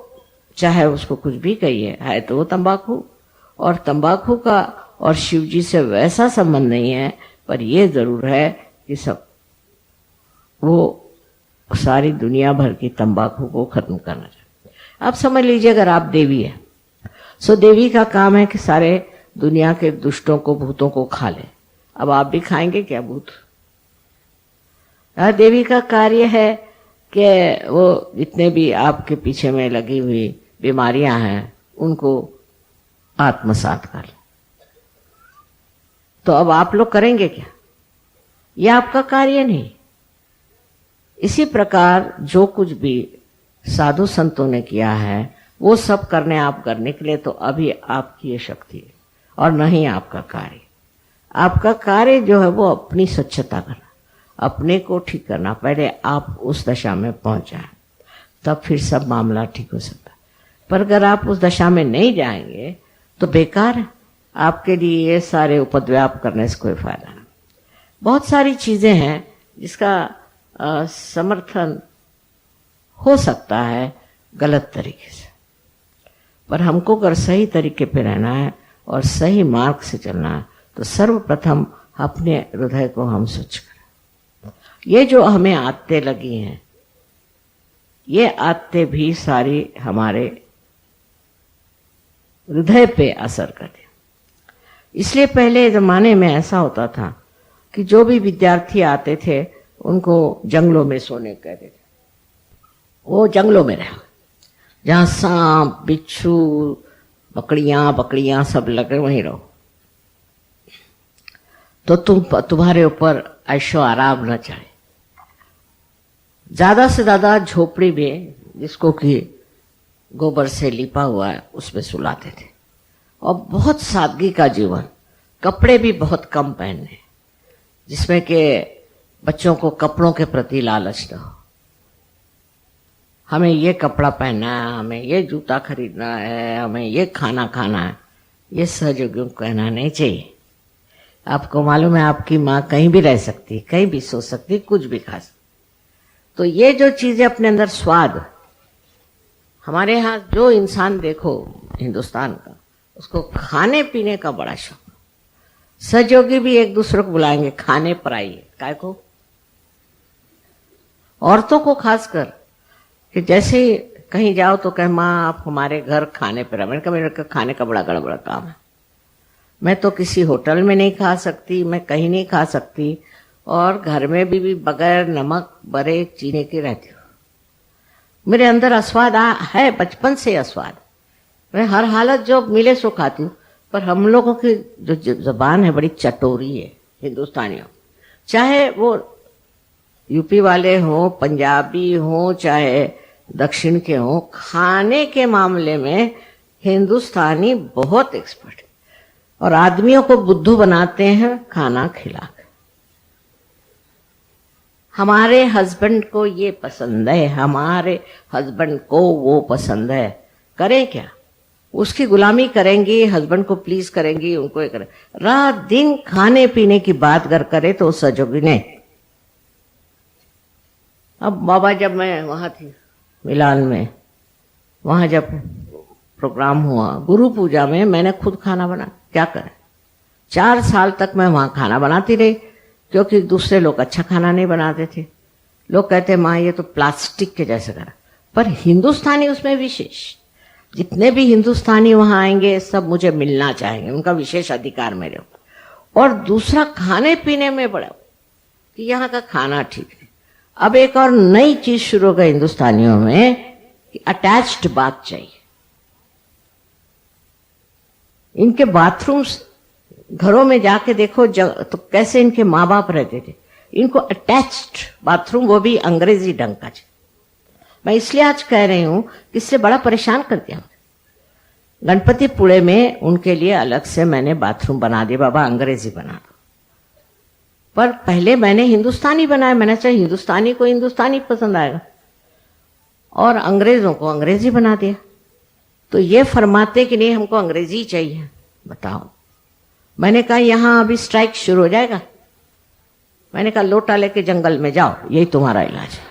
चाहे उसको कुछ भी कहिए, है तो वो तंबाकू, और तंबाकू का और शिव जी से वैसा संबंध नहीं है, पर ये जरूर है कि सब वो सारी दुनिया भर की तंबाकू को खत्म करना चाहिए। आप समझ लीजिए अगर आप देवी है, सो देवी का काम है कि सारे दुनिया के दुष्टों को, भूतों को खा ले। अब आप भी खाएंगे क्या भूत? देवी का कार्य है कि वो जितने भी आपके पीछे में लगी हुई बीमारियां हैं उनको आत्मसात कर ले। तो अब आप लोग करेंगे क्या? ये आपका कार्य नहीं। इसी प्रकार जो कुछ भी साधु संतों ने किया है वो सब आप करने के लिए तो अभी आपकी ये शक्ति है और नहीं आपका कार्य। आपका कार्य जो है वो अपनी स्वच्छता करना, अपने को ठीक करना। पहले आप उस दशा में पहुंच जाए तब फिर सब मामला ठीक हो सकता है। पर अगर आप उस दशा में नहीं जाएंगे तो बेकार है। आपके लिए ये सारे उपद्व्याप करने से कोई फायदा नहीं। बहुत सारी चीजें हैं जिसका समर्थन हो सकता है गलत तरीके से, पर हमको अगर सही तरीके पे रहना है और सही मार्ग से चलना है तो सर्वप्रथम अपने हृदय को हम स्वच्छ करें। ये जो हमें आदतें लगी हैं, ये आदतें भी सारी हमारे हृदय पे असर करती। इसलिए पहले जमाने में ऐसा होता था कि जो भी विद्यार्थी आते थे उनको जंगलों में सोने कहते थे। वो जंगलों में रहे जहां सांप बिच्छू बकड़ियां सब लगे वहीं रहो, तो तुम्हारे ऊपर ऐशो आराम न चढ़े। ज्यादा से ज्यादा झोपड़ी में जिसको कि गोबर से लिपा हुआ है उसमें सुलाते थे और बहुत सादगी का जीवन। कपड़े भी बहुत कम पहनने जिसमें कि बच्चों को कपड़ों के प्रति लालच न हो। हमें ये कपड़ा पहनना है, हमें ये जूता खरीदना है, हमें ये खाना खाना है, ये सहयोगियों को कहना नहीं चाहिए। आपको मालूम है आपकी माँ कहीं भी रह सकती, कहीं भी सो सकती, कुछ भी खा सकती। तो ये जो चीजें अपने अंदर स्वाद, हमारे यहाँ जो इंसान देखो हिंदुस्तान का, उसको खाने पीने का बड़ा शौक। सहयोगी भी एक दूसरे को बुलाएंगे खाने पर आइए, काय को औरतों को खासकर, कि जैसे ही कहीं जाओ तो कहे माँ आप हमारे घर खाने पर। मैंने कहा मेरे खाने का बड़ा गड़बड़ा काम है, मैं तो किसी होटल में नहीं खा सकती, मैं कहीं नहीं खा सकती, और घर में भी बगैर नमक बड़े चीनी के रहती हूँ। मेरे अंदर अस्वाद है, बचपन से अस्वाद। मैं हर हालत जो मिले सो खाती हूँ, पर हम लोगों की जो जबान है बड़ी चटोरी है हिंदुस्तानियों, चाहे वो यूपी वाले हों, पंजाबी हों, चाहे दक्षिण के हों, खाने के मामले में हिंदुस्तानी बहुत एक्सपर्ट है और आदमियों को बुद्धू बनाते हैं खाना खिलाकर। हमारे हस्बैंड को ये पसंद है, हमारे हस्बैंड को वो पसंद है, करें क्या? उसकी गुलामी करेंगी, हस्बैंड को प्लीज करेंगी, उनको ये करें। रात दिन खाने पीने की बात अगर करे तो सहयोगी ने। अब बाबा जब मैं वहां थी मिलान में, वहां जब प्रोग्राम हुआ गुरु पूजा में, मैंने खुद खाना बना, क्या करें 4 साल तक मैं वहां खाना बनाती रही, क्योंकि दूसरे लोग अच्छा खाना नहीं बनाते थे। लोग कहते माँ ये तो प्लास्टिक के जैसे करा, पर हिंदुस्तानी उसमें विशेष। जितने भी हिंदुस्तानी वहां आएंगे सब मुझे मिलना चाहेंगे, उनका विशेष अधिकार मेरे ऊपर। और दूसरा खाने पीने में बड़ा कि यहाँ का खाना ठीक है। अब एक और नई चीज शुरू हो गई हिंदुस्तानियों में कि अटैच्ड बाथ चाहिए। इनके बाथरूम्स घरों में जाके देखो तो कैसे इनके माँ बाप रहते थे, इनको अटैच्ड बाथरूम, वो भी अंग्रेजी ढंग का। मैं इसलिए आज कह रही हूं कि इससे बड़ा परेशान कर दिया। गणपतिपुळे में उनके लिए अलग से मैंने बाथरूम बना दिया, बाबा अंग्रेजी बना दो। पर पहले मैंने हिंदुस्तानी बनाया, मैंने चाहे हिंदुस्तानी को हिंदुस्तानी पसंद आएगा और अंग्रेजों को अंग्रेजी बना दिया। तो ये फरमाते कि नहीं हमको अंग्रेजी चाहिए, बताओ। मैंने कहा यहां अभी स्ट्राइक शुरू हो जाएगा। मैंने कहा लोटा लेके जंगल में जाओ, यही तुम्हारा इलाज है।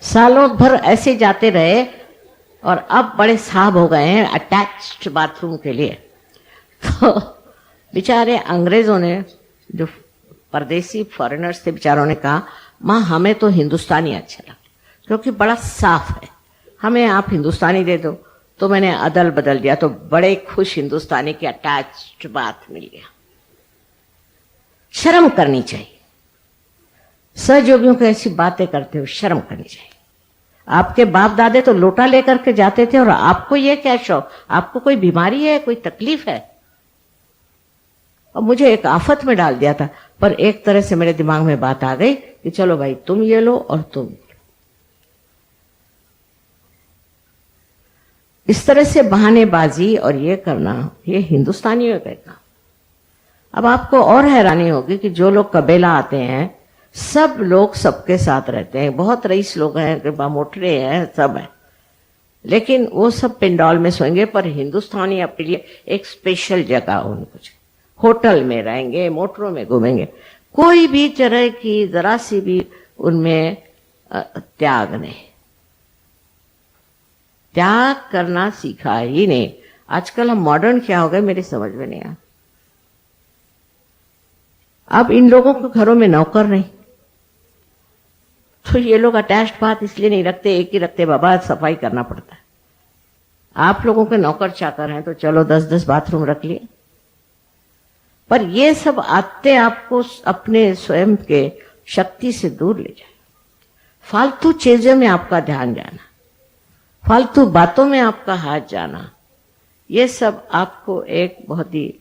सालों भर ऐसे जाते रहे और अब बड़े साहब हो गए हैं अटैच्ड बाथरूम के लिए। तो बेचारे अंग्रेजों ने, जो परदेसी फॉरेनर्स थे, बेचारों ने कहा माँ हमें तो हिंदुस्तानी अच्छा लगता क्योंकि बड़ा साफ है, हमें आप हिंदुस्तानी दे दो। तो मैंने अदल बदल दिया, तो बड़े खुश हिंदुस्तानी के अटैच्ड बाथ मिल गया। शर्म करनी चाहिए। सहयोगियों को ऐसी बातें करते हो शर्म करनी चाहिए। आपके बाप दादे तो लोटा लेकर के जाते थे और आपको ये क्या शौक? आपको कोई बीमारी है, कोई तकलीफ है? और मुझे एक आफत में डाल दिया था, पर एक तरह से मेरे दिमाग में बात आ गई कि चलो भाई तुम ये लो और तुम। इस तरह से बहानेबाजी और ये करना, ये हिंदुस्तानियों का काम। अब आपको और हैरानी होगी कि जो लोग कबीला आते हैं, सब लोग सबके साथ रहते हैं, बहुत रईस लोग हैं, मोटरे हैं, सब है, लेकिन वो सब पिंडॉल में सोएंगे। पर हिंदुस्तानी अपने लिए एक स्पेशल जगह उनको, होटल में रहेंगे, मोटरों में घूमेंगे, कोई भी तरह की जरा सी भी उनमें त्याग नहीं, त्याग करना सीखा ही नहीं। आजकल हम मॉडर्न क्या हो गए मेरी समझ में नहीं आया। अब इन लोगों के घरों में नौकर नहीं, तो ये लोग अटैच्ड बात इसलिए नहीं रखते, एक ही रखते, बाबा सफाई करना पड़ता है। आप लोगों के नौकर चाकर हैं तो चलो 10-10 बाथरूम रख लिए, पर ये सब आते आपको अपने स्वयं के शक्ति से दूर ले जाए। फालतू चीजों में आपका ध्यान जाना, फालतू बातों में आपका हाथ जाना, ये सब आपको एक बहुत ही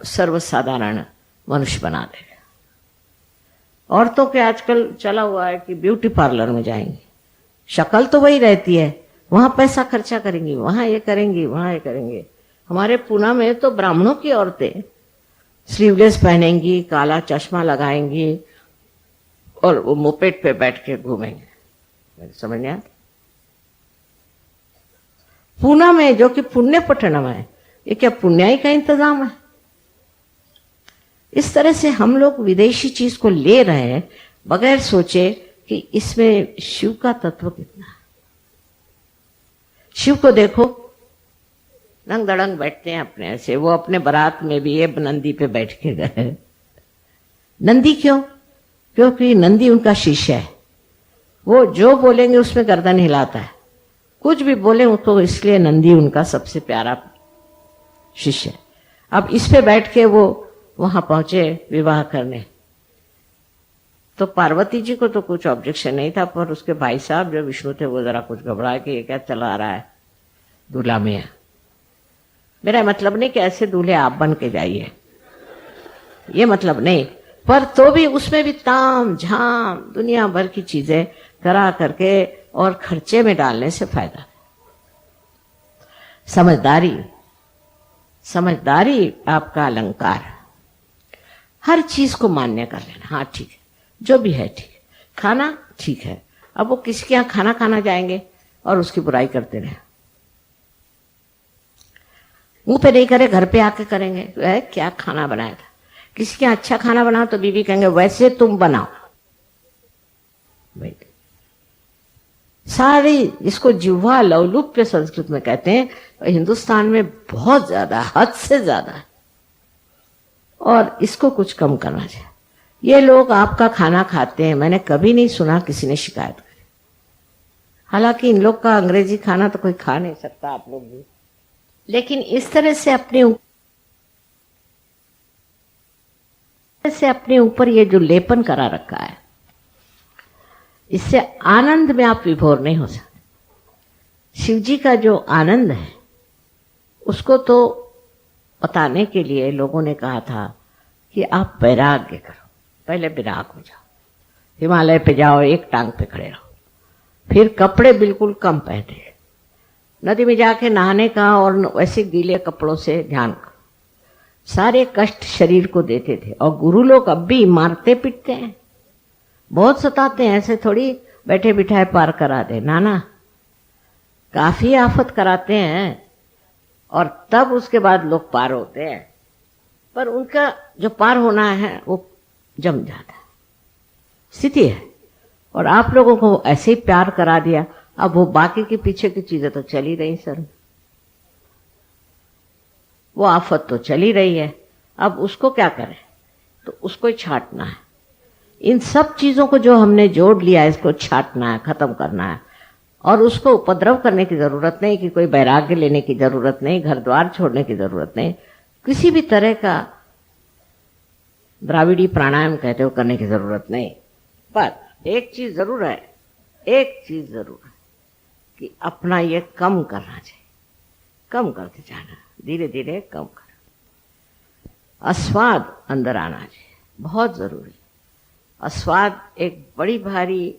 सर्वसाधारण मनुष्य बना देगा। औरतों के आजकल चला हुआ है कि ब्यूटी पार्लर में जाएंगी, शक्ल तो वही रहती है, वहां पैसा खर्चा करेंगी, वहां ये करेंगी, वहां ये करेंगे। हमारे पूना में तो ब्राह्मणों की औरतें स्लीवलेस पहनेंगी, काला चश्मा लगाएंगी और वो मोपेड पे बैठ के घूमेंगे। समझ नहीं आता? पूना में, जो कि पुण्य पట్టणम है, ये क्या पुण्याई का इंतजाम है? इस तरह से हम लोग विदेशी चीज को ले रहे हैं बगैर सोचे कि इसमें शिव का तत्व कितना है। शिव को देखो, रंग दड़ंग बैठते हैं अपने ऐसे, वो अपने बारात में भी ये नंदी पे बैठ के गए। नंदी क्यों? क्योंकि नंदी उनका शिष्य है, वो जो बोलेंगे उसमें गर्दन हिलाता है, कुछ भी बोले उसको, इसलिए नंदी उनका सबसे प्यारा शिष्य है। अब इस पे बैठ के वो वहां पहुंचे विवाह करने, तो पार्वती जी को तो कुछ ऑब्जेक्शन नहीं था, पर उसके भाई साहब जो विष्णु थे वो जरा कुछ घबराए कि ये क्या चला आ रहा है दूल्हा में। मेरा मतलब नहीं कि ऐसे दूल्हे आप बन के जाइए, ये मतलब नहीं, पर तो भी उसमें भी ताम झाम दुनिया भर की चीजें करा करके और खर्चे में डालने से फायदा। समझदारी, समझदारी आपका अलंकार। हर चीज को मान्य कर लेना, हाँ ठीक है, जो भी है ठीक है। खाना ठीक है, अब वो किसी के यहाँ खाना खाना जाएंगे और उसकी बुराई करते रहे, मुंह पे नहीं करे, घर पे आके करेंगे, क्या खाना बनाया था। किसी के यहाँ अच्छा खाना बनाओ तो बीवी कहेंगे वैसे तुम बनाओ। सारी इसको जिह्वा लौलुप्य संस्कृत में कहते हैं, हिंदुस्तान में बहुत ज्यादा, हद से ज्यादा है, और इसको कुछ कम करना चाहिए। ये लोग आपका खाना खाते हैं, मैंने कभी नहीं सुना किसी ने शिकायत करी। हालांकि इन लोग का अंग्रेजी खाना तो कोई खा नहीं सकता, आप लोग भी, लेकिन इस तरह से अपने ऊपर ये जो लेपन करा रखा है, इससे आनंद में आप विभोर नहीं हो सकते। शिव जी का जो आनंद है उसको तो बताने के लिए लोगों ने कहा था कि आप वैराग्य करो, पहले विराग हो जाओ, हिमालय पे जाओ, एक टांग पे खड़े रहो, फिर कपड़े बिल्कुल कम पहने, नदी में जाके नहाने का और वैसे गीले कपड़ों से ध्यान करो। सारे कष्ट शरीर को देते थे, और गुरु लोग अब भी मारते पीटते हैं, बहुत सताते हैं, ऐसे थोड़ी बैठे बिठाए पार करा दे, ना, काफी आफत कराते हैं, और तब उसके बाद लोग पार होते हैं। पर उनका जो पार होना है वो जम जाता है, स्थिति है। और आप लोगों को ऐसे ही प्यार करा दिया, अब वो बाकी के पीछे की चीजें तो चली रही सर, वो आफत तो चली रही है, अब उसको क्या करें? तो उसको ही छांटना है। इन सब चीजों को जो हमने जोड़ लिया है, इसको छांटना है, खत्म करना है। और उसको उपद्रव करने की जरूरत नहीं, कि कोई वैराग्य लेने की जरूरत नहीं, घर द्वार छोड़ने की जरूरत नहीं, किसी भी तरह का द्राविड़ी प्राणायाम कहते हो करने की जरूरत नहीं। पर एक चीज जरूर है, एक चीज जरूर है कि अपना ये कम करना चाहिए, कम करते जाना, धीरे धीरे कम कर। अस्वाद अंदर आना चाहिए, बहुत जरूरी। अस्वाद एक बड़ी भारी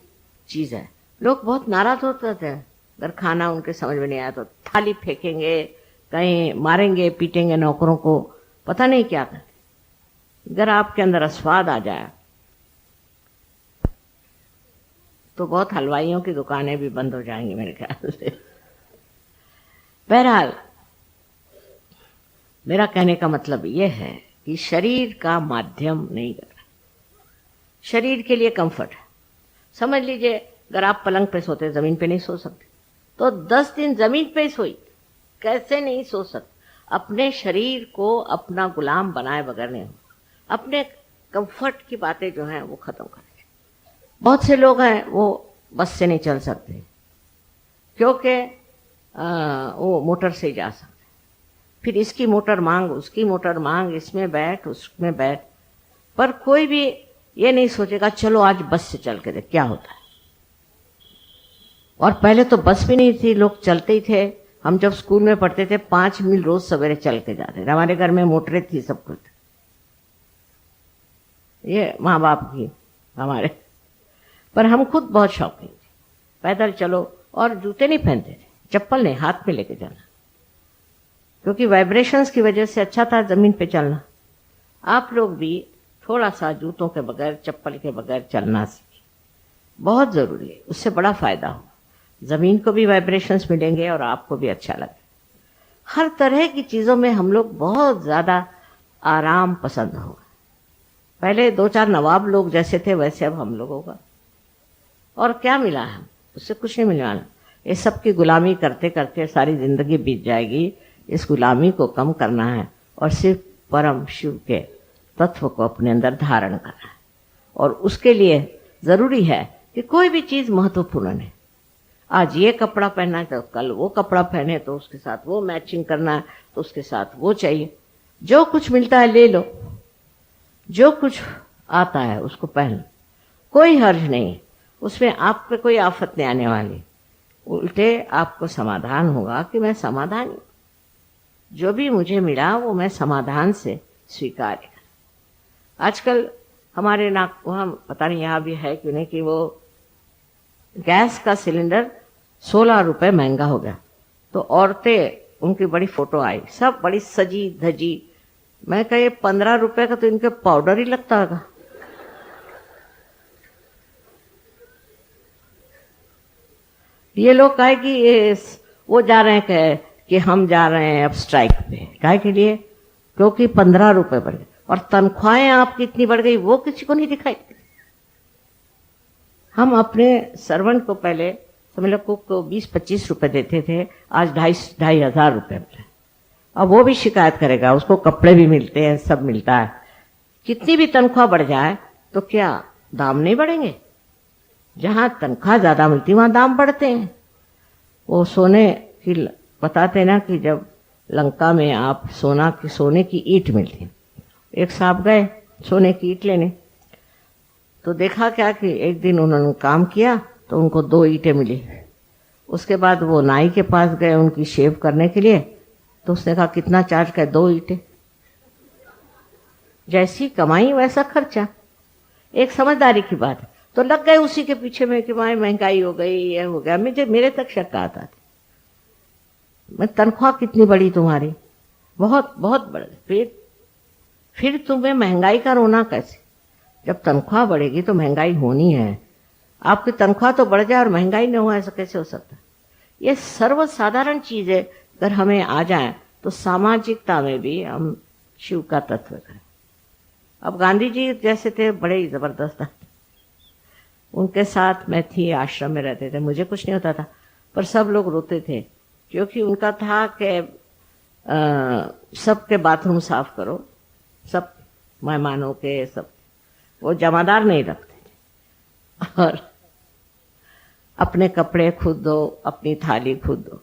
चीज है। लोग बहुत नाराज होते थे अगर खाना उनके समझ में नहीं आया तो थाली फेंकेंगे, कहीं मारेंगे पीटेंगे नौकरों को, पता नहीं क्या करते। अगर आपके अंदर अस्वाद आ जाए तो बहुत हलवाइयों की दुकानें भी बंद हो जाएंगी मेरे ख्याल से। बहरहाल मेरा कहने का मतलब यह है कि शरीर का माध्यम नहीं कर रहा, शरीर के लिए कंफर्ट है। समझ लीजिए अगर आप पलंग पे सोते, जमीन पे नहीं सो सकते, तो 10 दिन जमीन पे ही सोई, कैसे नहीं सो सकते। अपने शरीर को अपना गुलाम बनाए बगैर नहीं हो, अपने कंफर्ट की बातें जो हैं वो खत्म करें। बहुत से लोग हैं वो बस से नहीं चल सकते क्योंकि वो मोटर से जा सकते, फिर इसकी मोटर मांग, उसकी मोटर मांग, इसमें बैठ उसमें बैठ, पर कोई भी ये नहीं सोचेगा चलो आज बस से चल के देख क्या होता है। और पहले तो बस भी नहीं थी, लोग चलते ही थे। हम जब स्कूल में पढ़ते थे 5 मील रोज सवेरे चल के जाते थे, हमारे घर में मोटरें थी, सब कुछ, ये माँ बाप की हमारे, पर हम खुद बहुत शौकीन थे। पैदल चलो, और जूते नहीं पहनते थे, चप्पल नहीं, हाथ में लेके जाना, क्योंकि वाइब्रेशंस की वजह से अच्छा था जमीन पे चलना। आप लोग भी थोड़ा सा जूतों के बगैर, चप्पल के बगैर चलना सीखें, बहुत जरूरी है, उससे बड़ा फायदा हो। जमीन को भी वाइब्रेशंस मिलेंगे और आपको भी अच्छा लगे। हर तरह की चीजों में हम लोग बहुत ज्यादा आराम पसंद होगा। पहले 2-4 नवाब लोग जैसे थे वैसे अब हम लोगों का, और क्या मिला है, उससे कुछ नहीं मिलने वाला। ये सब की गुलामी करते करते सारी जिंदगी बीत जाएगी। इस गुलामी को कम करना है और सिर्फ परम शिव के तत्व को अपने अंदर धारण करना है। और उसके लिए जरूरी है कि कोई भी चीज महत्वपूर्ण है। आज ये कपड़ा पहनना है तो कल वो कपड़ा पहने, तो उसके साथ वो मैचिंग करना है, तो उसके साथ वो चाहिए। जो कुछ मिलता है ले लो, जो कुछ आता है उसको पहन लो, कोई हर्ज नहीं, उसमें आप पे कोई आफत नहीं आने वाली। उल्टे आपको समाधान होगा कि मैं समाधान, जो भी मुझे मिला वो मैं समाधान से स्वीकार कर। आजकल हमारे नाक वहाँ, पता नहीं यहाँ भी है कि नहीं, कि वो गैस का सिलेंडर 16 रुपए महंगा हो गया, तो औरतें, उनकी बड़ी फोटो आई, सब बड़ी सजी धजी। मैं कहा ये 15 रुपए का तो इनके पाउडर ही लगता होगा। ये लोग कहे कि ये वो जा रहे हैं कि हम जा रहे हैं अब स्ट्राइक पे, काहे के लिए? क्योंकि 15 रुपए बढ़ गए, और तनख्वाहें आपकी इतनी बढ़ गई वो किसी को नहीं दिखाई। हम अपने सर्वेंट को पहले समझ लो कुक को 20-25 रुपए देते थे, आज 2,500 रुपए मिले। अब वो भी शिकायत करेगा, उसको कपड़े भी मिलते हैं, सब मिलता है। कितनी भी तनख्वाह बढ़ जाए तो क्या दाम नहीं बढ़ेंगे? जहां तनख्वाह ज्यादा मिलती वहां दाम बढ़ते हैं। वो सोने की बताते ना कि जब लंका में आप सोने की ईंट मिलती, एक साहब गए सोने की ईंट लेने, तो देखा क्या कि एक दिन उन्होंने काम किया तो उनको 2 ईंटें मिली। उसके बाद वो नाई के पास गए उनकी शेव करने के लिए, तो उसने कहा कितना चार्ज करे? 2 ईंटें। जैसी कमाई वैसा खर्चा, एक समझदारी की बात है। तो लग गए उसी के पीछे में कि भाई महंगाई हो गई, ये हो गया। मेरे तक शक आता था, मैं तनख्वाह कितनी बड़ी तुम्हारी, बहुत बहुत बढ़, फिर तुम्हें महंगाई का रोना कैसे? जब तनख्वाह बढ़ेगी तो महंगाई होनी है। आपकी तनख्वाह तो बढ़ जाए और महंगाई न हो, ऐसा कैसे हो सकता? ये सर्वसाधारण चीज है। अगर हमें आ जाए तो सामाजिकता में भी हम शिव का तत्व करें। अब गांधी जी जैसे थे, बड़े ही जबरदस्त, उनके साथ मैं थी, आश्रम में रहते थे, मुझे कुछ नहीं होता था, पर सब लोग रोते थे क्योंकि उनका था कि सबके बाथरूम साफ करो, सब मेहमानों के, सब। वो जमादार नहीं रखते थे, और अपने कपड़े खुद धो, अपनी थाली खुद धो,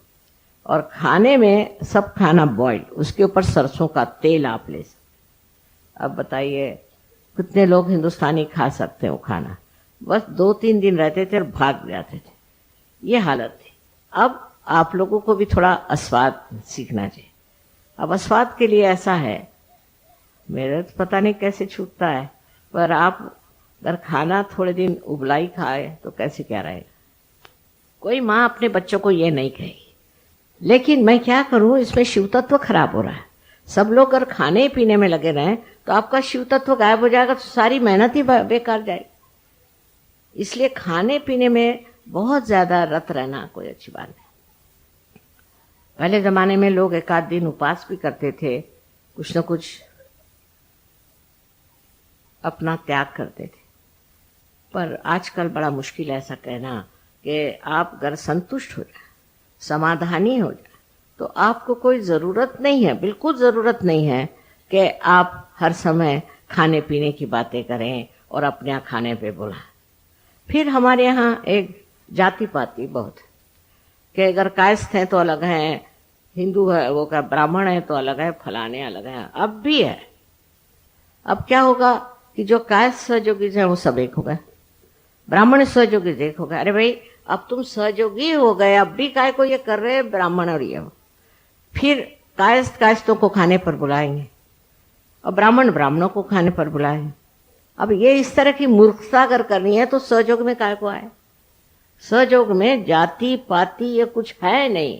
और खाने में सब खाना बॉइल्ड, उसके ऊपर सरसों का तेल आप ले सकते। अब बताइए कितने लोग हिंदुस्तानी खा सकते हैं वो खाना? बस 2-3 दिन रहते थे और भाग जाते थे। ये हालत थी। अब आप लोगों को भी थोड़ा आस्वाद सीखना चाहिए। अब आस्वाद के लिए ऐसा है, मेरा तो पता नहीं कैसे छूटता है, पर आप अगर खाना थोड़े दिन उबलाई खाए तो कैसे क्या रहेगा। कोई माँ अपने बच्चों को ये नहीं कहेगी, लेकिन मैं क्या करूं, इसमें शिव तत्व खराब हो रहा है। सब लोग अगर खाने पीने में लगे रहें तो आपका शिव तत्व गायब हो जाएगा, तो सारी मेहनत ही बेकार जाएगी। इसलिए खाने पीने में बहुत ज्यादा रत रहना कोई अच्छी बात नहीं। पहले जमाने में लोग एक आध दिन उपवास भी करते थे, कुछ न कुछ अपना त्याग करते थे। पर आजकल बड़ा मुश्किल है ऐसा कहना कि आप अगर संतुष्ट हो जाए, समाधानी हो जाए, तो आपको कोई ज़रूरत नहीं है, बिल्कुल ज़रूरत नहीं है कि आप हर समय खाने पीने की बातें करें और अपने यहाँ खाने पे बुलाएं। फिर हमारे यहाँ एक जाति पाति बहुत है कि अगर कायस्थ हैं तो अलग हैं, हिंदू है वो क्या ब्राह्मण है तो अलग है, फलाने अलग हैं। अब भी है। अब क्या होगा कि जो कायस्थ सहयोगी हैं वो सब एक हो गए, ब्राह्मण सहयोगी एक हो गए। अरे भाई, अब तुम सहयोगी हो गए, अब भी काय को ये कर रहे हैं ब्राह्मण और ये। फिर कायस्थ कायस्थों को खाने पर बुलाएंगे और ब्राह्मण ब्राह्मणों को खाने पर बुलाएंगे। अब ये इस तरह की मूर्खता अगर करनी है तो सहयोग में काय को आए। सहयोग में जाति पाति ये कुछ है नहीं,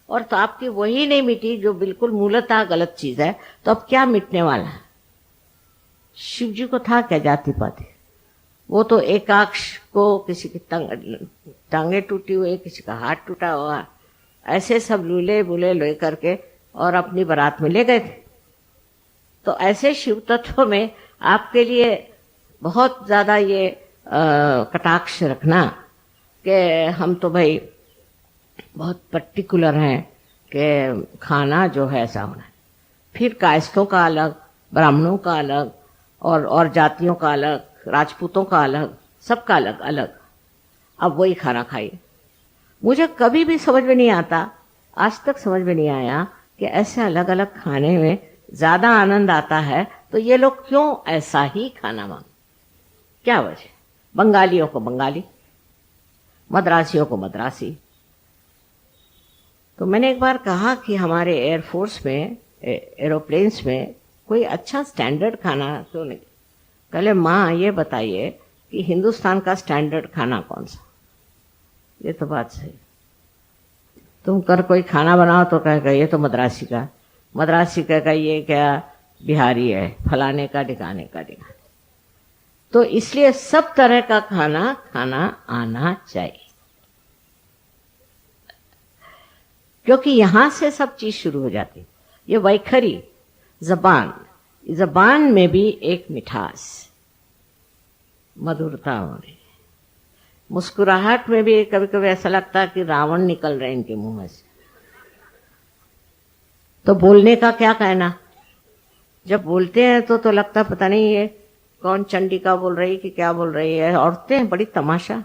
और तो आपकी वही नहीं मिटी जो बिल्कुल मूलतः गलत चीज है, तो अब क्या मिटने वाला है। शिव जी को था क्या जाति पाति? वो तो एकाक्ष को किसी की टांगे टूटी हुई, किसी का हाथ टूटा हुआ, ऐसे सब लूले बुले ले करके और अपनी बारात में ले गए थे। तो ऐसे शिव तत्व में आपके लिए बहुत ज्यादा ये कटाक्ष रखना कि हम तो भाई बहुत पर्टिकुलर हैं कि खाना जो है ऐसा होना है। फिर कायस्थों का अलग, ब्राह्मणों का अलग, और जातियों का अलग, राजपूतों का अलग, सबका अलग अलग। अब वही खाना खाइए। मुझे कभी भी समझ में नहीं आता, आज तक समझ में नहीं आया कि ऐसे अलग अलग खाने में ज्यादा आनंद आता है, तो ये लोग क्यों ऐसा ही खाना मांग, क्या वजह? बंगालियों को बंगाली, मद्रासियों को मद्रासी। तो मैंने एक बार कहा कि हमारे एयरफोर्स में, एरोप्लेन्स में कोई अच्छा स्टैंडर्ड खाना क्यों नहीं? पहले माँ ये बताइए कि हिंदुस्तान का स्टैंडर्ड खाना कौन सा? ये तो बात सही। तुम कर कोई खाना बनाओ तो कहेगा ये तो मद्रासी का, मद्रासी कहेगा ये क्या बिहारी है, फलाने का ढिकाने का ढिकाने। तो इसलिए सब तरह का खाना खाना आना चाहिए, क्योंकि यहां से सब चीज शुरू हो जाती। ये वैखरी जबान में भी एक मिठास, मधुरता होने, मुस्कुराहट में भी कभी कभी ऐसा लगता है कि रावण निकल रहे इनके मुंह में से। तो बोलने का क्या कहना, जब बोलते हैं तो लगता पता नहीं ये कौन चंडिका बोल रही कि क्या बोल रही है। औरतें बड़ी तमाशा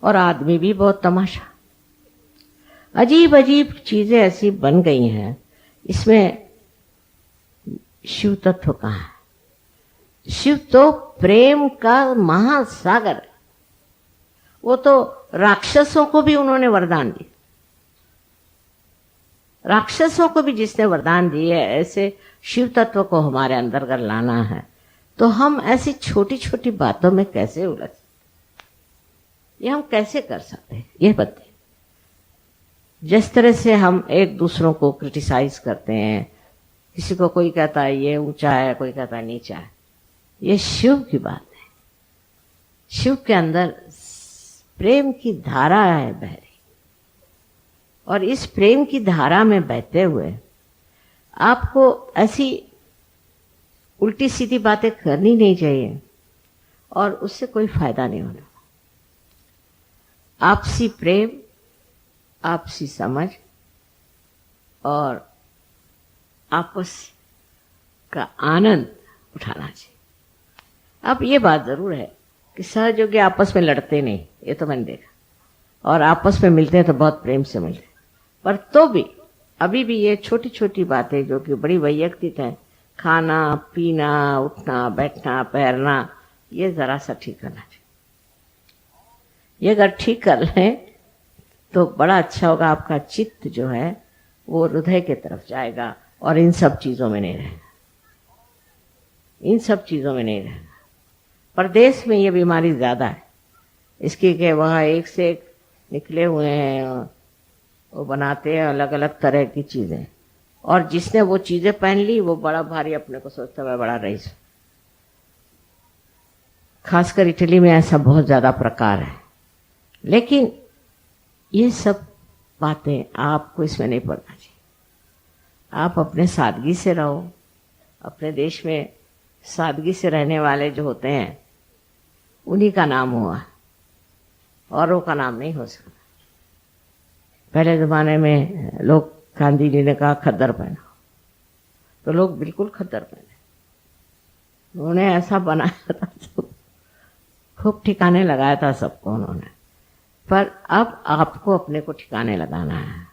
और आदमी भी बहुत तमाशा। अजीब अजीब चीजें ऐसी बन गई हैं, इसमें शिव तत्व कहाँ है? शिव तो प्रेम का महासागर है। वो तो राक्षसों को भी उन्होंने वरदान दिए, राक्षसों को भी जिसने वरदान दिए, ऐसे शिव तत्व को हमारे अंदर अगर लाना है तो हम ऐसी छोटी छोटी बातों में कैसे उलझ, ये हम कैसे कर सकते हैं? ये बताइए। जिस तरह से हम एक दूसरों को क्रिटिसाइज करते हैं, किसी को कोई कहता है ये ऊंचा है, कोई कहता है नीचा है, ये शिव की बात है। शिव के अंदर प्रेम की धारा है बह रही, और इस प्रेम की धारा में बहते हुए आपको ऐसी उल्टी सीधी बातें करनी नहीं चाहिए, और उससे कोई फायदा नहीं होना। आपसी प्रेम, आपसी समझ और आपस का आनंद उठाना चाहिए। अब ये बात जरूर है कि सहयोगी आपस में लड़ते नहीं, ये तो मैंने देखा, और आपस में मिलते हैं तो बहुत प्रेम से मिलते हैं। पर तो भी अभी भी ये छोटी छोटी बातें जो कि बड़ी वैयक्तिक हैं, खाना पीना, उठना बैठना, पहनना, ये जरा सा ठीक करना चाहिए। ये अगर ठीक कर लें तो बड़ा अच्छा होगा। आपका चित्त जो है वो हृदय के तरफ जाएगा और इन सब चीजों में नहीं रहेगा, इन सब चीजों में नहीं रहेगा। परदेश में ये बीमारी ज्यादा है इसकी कि वहाँ एक से एक निकले हुए हैं, वो बनाते हैं अलग अलग तरह की चीजें, और जिसने वो चीजें पहन ली वो बड़ा भारी अपने को सोचता है बड़ा रईस। खासकर इटली में ऐसा बहुत ज्यादा प्रकार है। लेकिन ये सब बातें आपको इसमें नहीं पड़ना चाहिए। आप अपने सादगी से रहो। अपने देश में सादगी से रहने वाले जो होते हैं उन्हीं का नाम हुआ, औरों का नाम नहीं हो सकता। पहले जमाने में लोग, गांधी जी ने कहा खद्दर पहनो, तो लोग बिल्कुल खद्दर पहने। उन्होंने ऐसा बनाया था तो खूब ठिकाने लगाया था सबको उन्होंने। पर अब आपको अपने को ठिकाने लगाना है,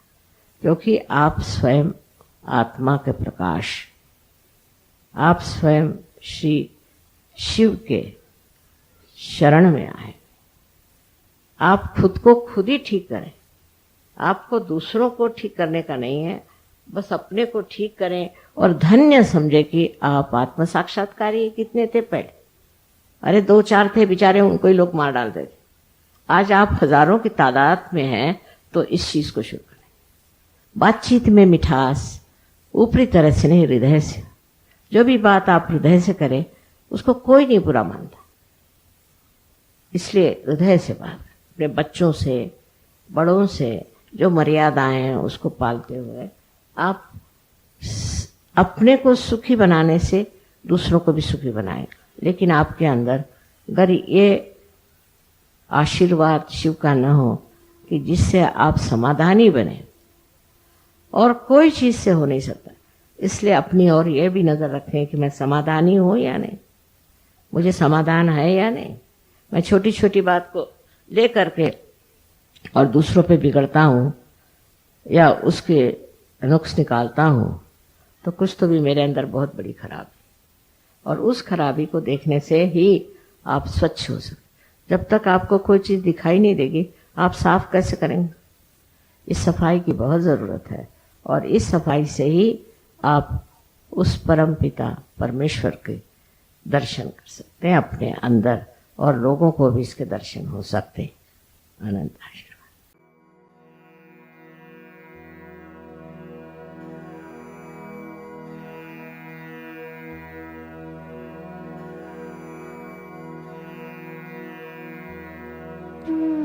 क्योंकि आप स्वयं आत्मा के प्रकाश, आप स्वयं श्री शिव के शरण में आए। आप खुद को खुद ही ठीक करें। आपको दूसरों को ठीक करने का नहीं है, बस अपने को ठीक करें और धन्य समझे कि आप आत्म साक्षात्कारी। कितने थे पहले? अरे 2-4 थे बेचारे, उनको ही लोग मार डालते थे। आज आप हजारों की तादाद में हैं, तो इस चीज को शुरू करें। बातचीत में मिठास, ऊपरी तरह से नहीं, हृदय से। जो भी बात आप हृदय से करें उसको कोई नहीं बुरा मानता, इसलिए हृदय से बात। अपने बच्चों से, बड़ों से जो मर्यादाएं हैं उसको पालते हुए आप अपने को सुखी बनाने से दूसरों को भी सुखी बनाएं। लेकिन आपके अंदर अगर ये आशीर्वाद शिव का न हो कि जिससे आप समाधानी बने, और कोई चीज से हो नहीं सकता, इसलिए अपनी ओर ये भी नजर रखें कि मैं समाधानी हूं या नहीं, मुझे समाधान है या नहीं। मैं छोटी छोटी बात को ले करके और दूसरों पे बिगड़ता हूं या उसके नुक्स निकालता हूं, तो कुछ तो भी मेरे अंदर बहुत बड़ी खराबी, और उस खराबी को देखने से ही आप स्वच्छ हो सकते। जब तक आपको कोई चीज दिखाई नहीं देगी, आप साफ कैसे करेंगे? इस सफाई की बहुत जरूरत है, और इस सफाई से ही आप उस परम पिता परमेश्वर के दर्शन कर सकते हैं अपने अंदर, और लोगों को भी इसके दर्शन हो सकते हैं। अनंत आशीर्वाद। Mm-hmm.